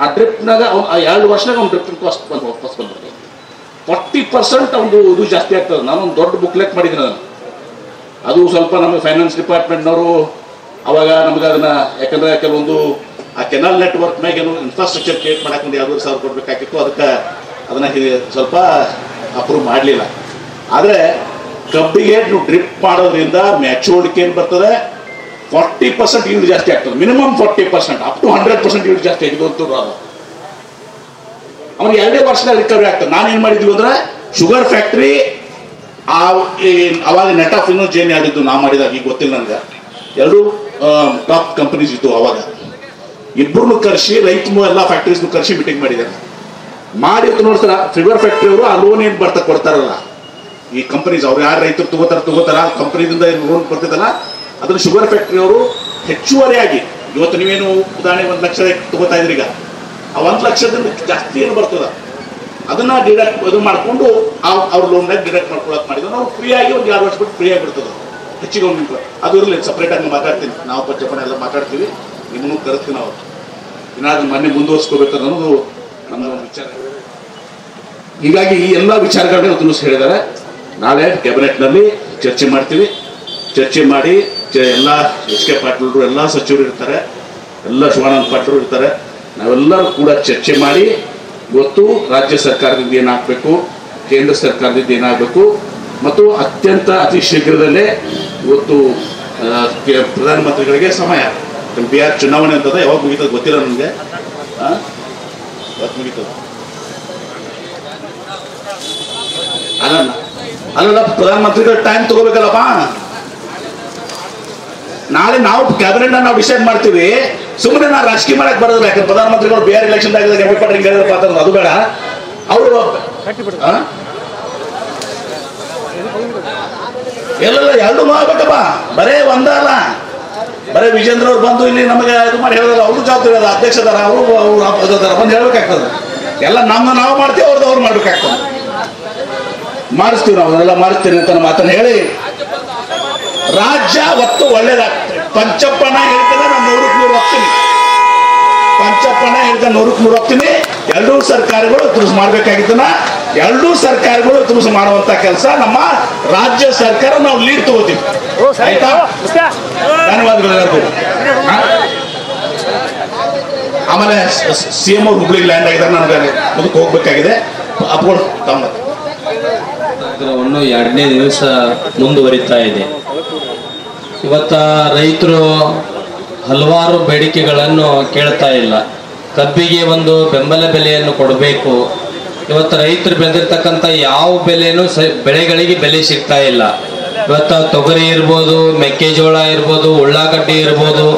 ಆ ಡ್ರಿಪ್ನಾಗ ಅವ್ನು 2 ವರ್ಷನಾಗ ಅವ್ನು ಡ್ರಿಪ್ ಕಾಸ್ಟ್ ವಾಪಸ್ ಬಂದಿರ್ತದೆ. 40% ಅವ್ನು ಇದು ಜಾಸ್ತಿ ಆಗ್ತದೆ. ನಾನೊಂದು ದೊಡ್ಡ ಬುಕ್ಲೆಟ್ ಮಾಡಿದ್ದೀನಿ ನಾನು. ಅದು ಸ್ವಲ್ಪ ನಮ್ಮ ಫೈನಾನ್ಸ್ ಡಿಪಾರ್ಟ್ಮೆಂಟ್ನವರು ಅವಾಗ ನಮ್ಗೆ ಅದನ್ನ, ಯಾಕಂದ್ರೆ ಕೆಲವೊಂದು ಆ ಕೆನಾಲ್ ನೆಟ್ವರ್ಕ್ ಮ್ಯಾಗ ಏನು ಇನ್ಫ್ರಾಸ್ಟ್ರಕ್ಚರ್ ಕ್ರಿಯೇಟ್ ಮಾಡಕ್ಕೆ ಒಂದು 2 ಸಾವಿರ ಕೊಡ್ಬೇಕಾಗಿತ್ತು. ಅದಕ್ಕೆ ಅದನ್ನ ಸ್ವಲ್ಪ ಅಪ್ರೂವ್ ಮಾಡಲಿಲ್ಲ. ಆದರೆ ಕಬ್ಬಿಗೆ ನೀವು ಡ್ರಿಪ್ ಮಾಡೋದ್ರಿಂದ ಮ್ಯಾಚೂರ್ಡ್ಗೆ ಏನು ಬರ್ತದೆ, 40% ಈಲ್ಡ್ ಜಾಸ್ತಿ ಆಗ್ತದೆ. ಮಿನಿಮಮ್ 40%, ಅಪ್ ಟು 100% ಈಲ್ಡ್ ಜಾಸ್ತಿ ಆಗಿದೆ ಅಂತ ಅದು. ಅವ್ನಿಗೆ 2 ವರ್ಷದಾಗ ರಿಕವರಿ ಆಗ್ತದೆ. ನಾನೇನು ಮಾಡಿದ್ವಿ ಅಂದ್ರೆ ಶುಗರ್ ಫ್ಯಾಕ್ಟ್ರಿ ಅವಾಗ ನೆಟ್ ಆಫ್ ಇನ್ನೂ ಜೇನ್ ಯಾರಿದ್ದು ನಾವು ಮಾಡಿದಾಗ, ಈಗ ಗೊತ್ತಿಲ್ಲ ನನಗೆ. 2 ಟಾಪ್ ಕಂಪನೀಸ್ ಇತ್ತು ಅವಾಗ. ಇಬ್ಬರನ್ನು ಕರೆಸಿ ರೈತರು ಎಲ್ಲ ಫ್ಯಾಕ್ಟ್ರೀಸ್ನು ಕರೆಸಿ ಮೀಟಿಂಗ್ ಮಾಡಿದ್ದಾರೆ. ಮಾಡಿದ್ದು ನೋಡ್ತಾರ ಶುಗರ್ ಫ್ಯಾಕ್ಟ್ರಿ ಅವರು ಆ ಲೋನ್ ಏನು ಕೊಡ್ತಾರಲ್ಲ, ಈ ಕಂಪನೀಸ್ ಅವ್ರು ಯಾರು ರೈತರು ತಗೋತಾರ ಕಂಪನಿಯಿಂದ ಲೋನ್ ಬರ್ತಿದ್ದಲ್ಲ, ಅದನ್ನು ಶುಗರ್ ಫ್ಯಾಕ್ಟ್ರಿ ಅವರು ಹೆಚ್ಚುವರಿಯಾಗಿ ಇವತ್ತು ನೀವೇನು ಉದಾಹರಣೆ 1 ಲಕ್ಷ ತಗೋತಾ ಇದ್ರಿ, ಈಗ ಆ 1 ಲಕ್ಷದಿಂದ ಜಾಸ್ತಿ ಏನು ಬರ್ತದ ಅದನ್ನ ಡಿಡಕ್ಟ್ ಇದು ಮಾಡಿಕೊಂಡು ಅವ್ರ ಲೋನ್ನಾಗ ಡಿಡಕ್ಟ್ ಮಾಡ್ಕೊಳಕ್ ಮಾಡಿದ್ರು. ನಾವು ಫ್ರೀಯಾಗಿ ಒಂದು 2 ವರ್ಷ ಬಿಟ್ಟು ಫ್ರೀಯಾಗಿ ಬಿಡ್ತದೆ. ಹೆಚ್ಚಿಗೆ ಒಂದು ಅದು ಇರಲಿ, ಸಪ್ರೇಟಾಗಿ ಮಾತಾಡ್ತೀನಿ. ನಾವು ಪಂಚಪಣ ಎಲ್ಲ ಮಾತಾಡ್ತೀವಿ, ನಿಮ್ಮನ್ನು ಕರೆಸ್ತೀವಿ. ನಾವು ಏನಾದ್ರೂ ಮೊನ್ನೆ ಮುಂದುವರ್ಸ್ಕೋಬೇಕು ಅನ್ನೋದು ನಮ್ಮ ವಿಚಾರ. ಹೀಗಾಗಿ ಈ ಎಲ್ಲ ವಿಚಾರಗಳನ್ನ ಇವತ್ತು ಹೇಳಿದ್ದಾರೆ. ನಾಳೆ ಕ್ಯಾಬಿನೆಟ್ನಲ್ಲಿ ಚರ್ಚೆ ಮಾಡ್ತೀವಿ. ಚರ್ಚೆ ಮಾಡಿ ಎಲ್ಲ SK ಪಾಟೀಲ್ರು, ಎಲ್ಲ ಸಚಿವರು ಇರ್ತಾರೆ, ಎಲ್ಲ ಶಿವಾನಂದ ಪಾಟೀಲ್ರು ಇರ್ತಾರೆ. ನಾವೆಲ್ಲರೂ ಕೂಡ ಚರ್ಚೆ ಮಾಡಿ ಇವತ್ತು ರಾಜ್ಯ ಸರ್ಕಾರದಿಂದ ಏನಾಗಬೇಕು, ಕೇಂದ್ರ ಸರ್ಕಾರದಿಂದ ಏನಾಗಬೇಕು, ಮತ್ತು ಅತಿ ಶೀಘ್ರದಲ್ಲೇ ಇವತ್ತು ಪ್ರಧಾನಮಂತ್ರಿಗಳಿಗೆ ಸಮಯ ಬಿಹಾರ್ ಚುನಾವಣೆ ಅಂತದ, ಯಾವಾಗ ಮುಗಿತದ ಗೊತ್ತಿಲ್ಲ ನನಗೆ. ಯಾವತ್ತು ಮುಗಿತದ? ಅಲ್ಲ ಪ್ರಧಾನಮಂತ್ರಿಗಳು ಟೈಮ್ ತಗೋಬೇಕಲ್ಲಪ್ಪ. ನಾಳೆ ನಾವು ಕ್ಯಾಬಿನೆಟ್ ನಾವು ಡಿಸೈಡ್ ಮಾಡ್ತೀವಿ. ಸುಮ್ಮನೆ ನಾವು ರಾಜಕೀಯ ಮಾಡಕ್ ಬರೋದಿಲ್ಲ. ಯಾಕಂದ್ರೆ ಪ್ರಧಾನಮಂತ್ರಿಗಳು ಬಿಹಾರ್ ಎಲೆಕ್ಷನ್ ಆಗಿದಾಗ ಎಂ ಪಿ ಪಾಟೀಲ್ ಹೇಳಿದ್ರಪ್ಪ ಅಂತಂದ್ರೆ ಅದು ಬೇಡ. ಅವರು ಎಲ್ಲ ಎರಡು ಆಗ್ಬೇಕಪ್ಪ, ಬರೇ ಒಂದಲ್ಲ. ಬರೇ ವಿಜೇಂದ್ರ ಅವ್ರು ಬಂದು ಇಲ್ಲಿ ನಮಗೆ ಇದು ಮಾಡಿ ಹೇಳಿದ್ರೆ ಅವರು ಜವಾಬ್ದಾರಿ ಅದ, ಅಧ್ಯಕ್ಷದಾರ ಅವರು ಬಂದು ಹೇಳ್ಬೇಕಾಗ್ತದೆ. ಎಲ್ಲ ನಮ್ದು ನಾವು ಮಾಡ್ತೀವಿ, ಅವ್ರದ್ದು ಅವ್ರು ಮಾಡ್ಬೇಕಾಗ್ತದೆ. ಮಾಡಿಸ್ತೀವಿ ನಾವು, ಅದೆಲ್ಲ ಮಾಡಿಸ್ತೀವಿ ಅಂತ ಮಾತನ್ನು ಹೇಳಿ ರಾಜ್ಯ ಒತ್ತು ಒಳ್ಳೇದಾಗ್ತದೆ. ಪಂಚಪ್ಪನ ಹೇಳ್ತೇನೆ, ನಾನು 100ಕ್ಕೆ 100 ಹೋಗ್ತೀನಿ. ಪಂಚಪ್ಪನ ಹೇಳ್ತೇನೆ, 100ಕ್ಕೆ 100 ಹೋಗ್ತೀನಿ. ಎರಡೂ ಸರ್ಕಾರಗಳು ತುರುಸು ಮಾಡ್ಬೇಕಾಗಿದ್ದನ್ನ ಎರಡೂ ಸರ್ಕಾರಗಳು ತುರುಸು ಮಾಡುವಂತ ಕೆಲಸ ನಮ್ಮ ರಾಜ್ಯ ಸರ್ಕಾರ ನಾವು ಲೀಡ್ ತಗೋತೀವಿ. ಆಯ್ತಾ? ಧನ್ಯವಾದಗಳು ಎಲ್ಲರಿಗೂ. ಆಮೇಲೆ CM ಅವ್ರು ಹುಬ್ಳಿಗೆ ಲ್ಯಾಂಡ್ ಆಗಿದ್ದಾರೆ, ನನಗೆ ಅದಕ್ಕೆ ಹೋಗ್ಬೇಕಾಗಿದೆ. ಅಪ್ಗಳು ತಮ್ಮ ಕಾರ್ಯಕ್ರಮವನ್ನು 2ನೇ ದಿವಸ ಮುಂದುವರಿತಾ ಇದೆ. ಇವತ್ತ ರೈತರು ಹಲವಾರು ಬೇಡಿಕೆಗಳನ್ನು ಕೇಳ್ತಾ ಇಲ್ಲ. ಕಬ್ಬಿಗೆ ಒಂದು ಬೆಂಬಲ ಬೆಲೆಯನ್ನು ಕೊಡಬೇಕು. ಇವತ್ತು ರೈತರು ಬೆಳೆದಿರ್ತಕ್ಕಂಥ ಯಾವ ಬೆಲೆನೂ ಬೆಳೆಗಳಿಗೆ ಬೆಲೆ ಸಿಗ್ತಾ ಇಲ್ಲ. ಇವತ್ತ ತೊಗರಿ ಇರ್ಬೋದು, ಮೆಕ್ಕೆಜೋಳ ಇರ್ಬೋದು, ಉಳ್ಳಾಗಡ್ಡಿ ಇರ್ಬೋದು.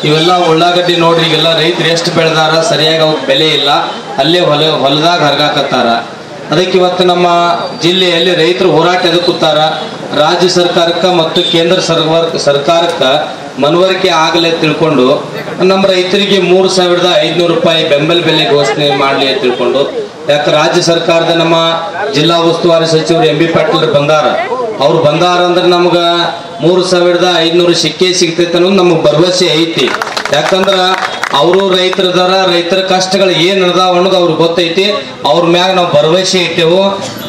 ಇವೆಲ್ಲ ಉಳ್ಳಾಗಡ್ಡಿ ನೋಡ್ರಿ, ಈಗೆಲ್ಲ ರೈತರು ಎಷ್ಟು ಬೆಳೆದಾರ, ಸರಿಯಾಗಿ ಅವ್ರಿಗೆ ಬೆಲೆ ಇಲ್ಲ, ಅಲ್ಲೇ ಹೊಲದಾಗ ಹರಗಾಕತ್ತಾರ. ಅದಕ್ಕೆ ಇವತ್ತು ನಮ್ಮ ಜಿಲ್ಲೆಯಲ್ಲಿ ರೈತರು ಹೋರಾಟ ಎದುಕುತ್ತಾರ. ರಾಜ್ಯ ಸರ್ಕಾರಕ್ಕೆ ಮತ್ತು ಕೇಂದ್ರ ಸರ್ಕಾರಕ್ಕೆ ಮನವರಿಕೆ ಆಗಲೇ ತಿಳ್ಕೊಂಡು ನಮ್ಮ ರೈತರಿಗೆ 3,500 ರೂಪಾಯಿ ಬೆಂಬಲ ಬೆಲೆ ಘೋಷಣೆ ಮಾಡಲಿ ಅಂತ ತಿಳ್ಕೊಂಡು. ಯಾಕೆ ರಾಜ್ಯ ಸರ್ಕಾರದ ನಮ್ಮ ಜಿಲ್ಲಾ ಉಸ್ತುವಾರಿ ಸಚಿವರು MB ಪಾಟೀಲ್ ಬಂದಾರ. ಅವ್ರು ಬಂದಾರ ಅಂದ್ರೆ ನಮ್ಗೆ 3,500 ಸಿಗ್ತೈತೆ ಅನ್ನೋದು ನಮಗೆ ಭರವಸೆ ಐತಿ. ಯಾಕಂದ್ರ ಅವರು ರೈತರದಾರ, ರೈತರ ಕಷ್ಟಗಳು ಏನು ಅದಾವ ಅನ್ನೋದು ಅವ್ರಿಗೆ ಗೊತ್ತೈತಿ. ಅವ್ರ ಮ್ಯಾಗ ನಾವು ಭರವಸೆ ಇಟ್ಟೆವು.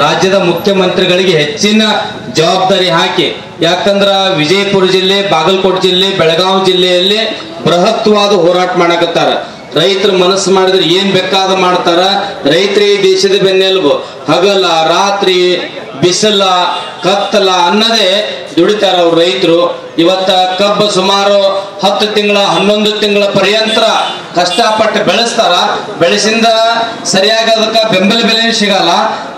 ರಾಜ್ಯದ ಮುಖ್ಯಮಂತ್ರಿಗಳಿಗೆ ಹೆಚ್ಚಿನ ಜವಾಬ್ದಾರಿ ಹಾಕಿ, ಯಾಕಂದ್ರ ವಿಜಯಪುರ ಜಿಲ್ಲೆ, ಬಾಗಲಕೋಟೆ ಜಿಲ್ಲೆ, ಬೆಳಗಾವಿ ಜಿಲ್ಲೆಯಲ್ಲಿ ಬೃಹತ್ವಾದ ಹೋರಾಟ ಮಾಡಕತ್ತಾರ. ರೈತರು ಮನಸ್ಸು ಮಾಡಿದ್ರೆ ಏನ್ ಬೇಕಾದ ಮಾಡ್ತಾರ. ರೈತರೇ ಈ ದೇಶದ ಬೆನ್ನೆಲುಬು. ಹಗಲ ರಾತ್ರಿ ಬಿಸಿಲ ಕತ್ತಲ ಅನ್ನದೇ ದುಡಿತಾರ ಅವ್ರ ರೈತರು. ಇವತ್ತ ಕಬ್ಬು ಸುಮಾರು 10 ತಿಂಗಳ 11 ತಿಂಗಳ ಪರ್ಯಂತ ಕಷ್ಟಪಟ್ಟು ಬೆಳೆಸ್ತಾರ. ಬೆಳೆಸಿಂದ ಸರಿಯಾಗಿ ಅದಕ್ಕೆ ಬೆಂಬಲ ಬೆಲೆ ಸಿಗಲ್ಲ.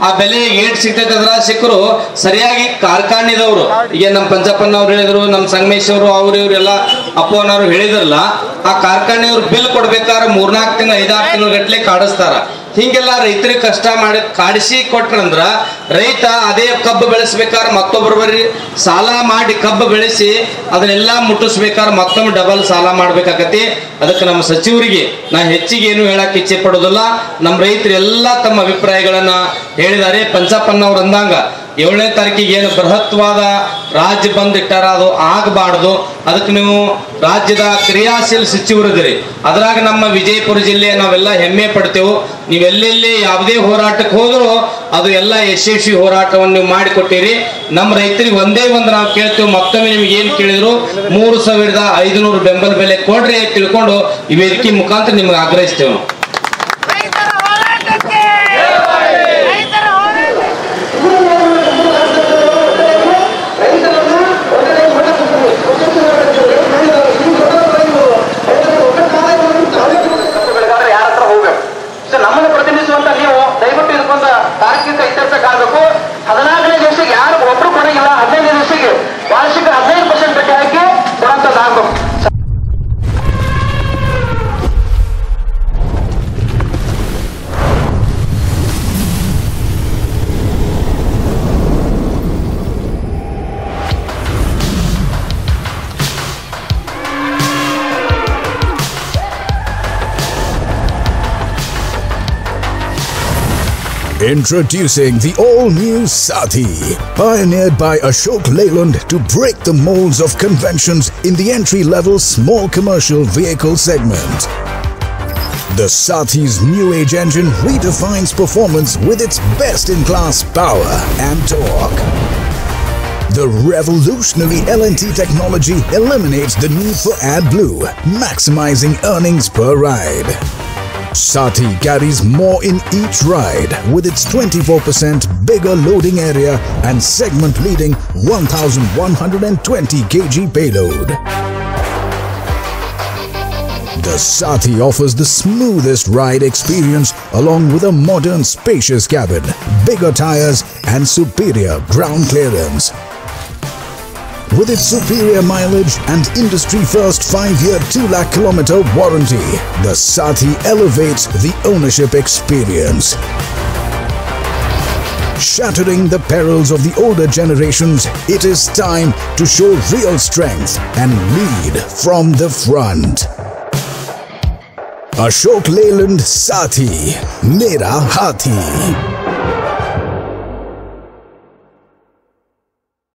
ಆ ಬೆಲೆ ಏಟ್ ಸಿಗ್ತೈತೆ ಅದ್ರ ಸಿಕ್ಕರು ಸರಿಯಾಗಿ ಕಾರ್ಖಾನೆದವರು, ಈಗ ನಮ್ಮ ಪಂಚಪ್ಪನವ್ರು ಹೇಳಿದ್ರು, ನಮ್ಮ ಸಂಗಮೇಶ್ ಅವರು, ಅವ್ರು ಇವರೆಲ್ಲ ಅಪ್ಪನವ್ರು ಹೇಳಿದ್ರಲ್ಲ, ಆ ಕಾರ್ಖಾನೆಯವ್ರು ಬಿಲ್ ಕೊಡ್ಬೇಕಾದ್ರೆ 3-4 ತಿಂಗಳು 5-6 ತಿಂಗಳ ಗಟ್ಲೆ ಕಾಡಿಸ್ತಾರ. ಹಿಂಗೆಲ್ಲ ರೈತರಿಗೆ ಕಷ್ಟ ಮಾಡಿ ಕಾಡಿಸಿ ಕೊಟ್ರಂದ್ರ ರೈತ ಅದೇ ಕಬ್ಬು ಬೆಳೆಸ್ಬೇಕಾದ್ರೆ ಮತ್ತೊಬ್ಬರು ಬರೀ ಸಾಲ ಮಾಡಿ ಕಬ್ಬು ಬೆಳೆಸಿ ಅದನ್ನೆಲ್ಲ ಮುಟ್ಟಿಸ್ಬೇಕಾದ್ರೆ ಮತ್ತೊಮ್ಮೆ ಡಬಲ್ ಸಾಲ ಮಾಡ್ಬೇಕಾಗತಿ. ಅದಕ್ಕೆ ನಮ್ಮ ಸಚಿವರಿಗೆ ನಾ ಹೆಚ್ಚಿಗೆ ಏನು ಹೇಳಕ್ ಇಚ್ಛೆ ಪಡೋದಿಲ್ಲ. ನಮ್ಮ ರೈತರೆಲ್ಲ ತಮ್ಮ ಅಭಿಪ್ರಾಯಗಳನ್ನ ಹೇಳಿದ್ದಾರೆ. ಪಂಚಪ್ಪನವ್ರು ಅಂದಂಗ 7ನೇ ತಾರೀಕಿಗೆ ಏನು ಬೃಹತ್ವಾದ ರಾಜ್ಯ ಬಂದ್ ಇಟ್ಟಾರ, ಅದು ಆಗಬಾರ್ದು. ಅದಕ್ಕೆ ನೀವು ರಾಜ್ಯದ ಕ್ರಿಯಾಶೀಲ ಸಚಿವರಿದ್ದೀರಿ. ಅದ್ರಾಗ ನಮ್ಮ ವಿಜಯಪುರ ಜಿಲ್ಲೆ ನಾವೆಲ್ಲ ಹೆಮ್ಮೆ ಪಡ್ತೇವೆ. ನೀವೆಲ್ಲೆಲ್ಲಿ ಯಾವುದೇ ಹೋರಾಟಕ್ಕೆ ಹೋದರೂ ಅದು ಎಲ್ಲ ಯಶಸ್ವಿ ಹೋರಾಟವನ್ನು ನೀವು ಮಾಡಿಕೊಟ್ಟಿರಿ. ನಮ್ಮ ರೈತರಿಗೆ ಒಂದೇ ಒಂದು ನಾವು ಕೇಳ್ತೇವೆ, ಮತ್ತೊಮ್ಮೆ ನಿಮ್ಗೆ ಏನು ಕೇಳಿದ್ರು 3,500 ಬೆಂಬಲ ಬೆಲೆ ಕೊಡ್ರಿ ಅಂತ ತಿಳ್ಕೊಂಡು ಈ ವೇದಿಕೆ ಮುಖಾಂತರ ನಿಮ್ಗೆ ಆಗ್ರಹಿಸ್ತೇವೆ. ನಮ್ಮನ್ನು ಪ್ರತಿನಿಧಿಸುವಂತ ನೀವು ದಯವಿಟ್ಟು ಇದಕ್ಕೊಂದು ತಾರ್ಕಿಕ ಇತ್ಯರ್ಥ ಕಾಣಬೇಕು. 14ನೇ ದಿವಸಕ್ಕೆ ಯಾರು ಒಬ್ರು ಕೊಡಂಗಿಲ್ಲ. 15ನೇ ದಿವಸಕ್ಕೆ ವಾರ್ಷಿಕ 15% ಬಡ್ಡಿ ಹಾಕಿ ಕೊಡುವಂತದ್ದಾಗಬೇಕು. Introducing the all-new Saathi, pioneered by Ashok Leyland to break the molds of conventions in the entry-level small commercial vehicle segment. The Saathi's new age engine redefines performance with its best-in-class power and torque. The revolutionary LNT technology eliminates the need for AdBlue, maximizing earnings per ride. Saathi carries more in each ride with its 24% bigger loading area and segment-leading 1,120 kg payload. The Saathi offers the smoothest ride experience along with a modern spacious cabin, bigger tires and superior ground clearance. With its superior mileage and industry-first 5-year 2 lakh kilometer warranty, the Saathi elevates the ownership experience. Shattering the perils of the older generations, it is time to show real strength and lead from the front. Ashok Leyland Saathi, Mera Hathi.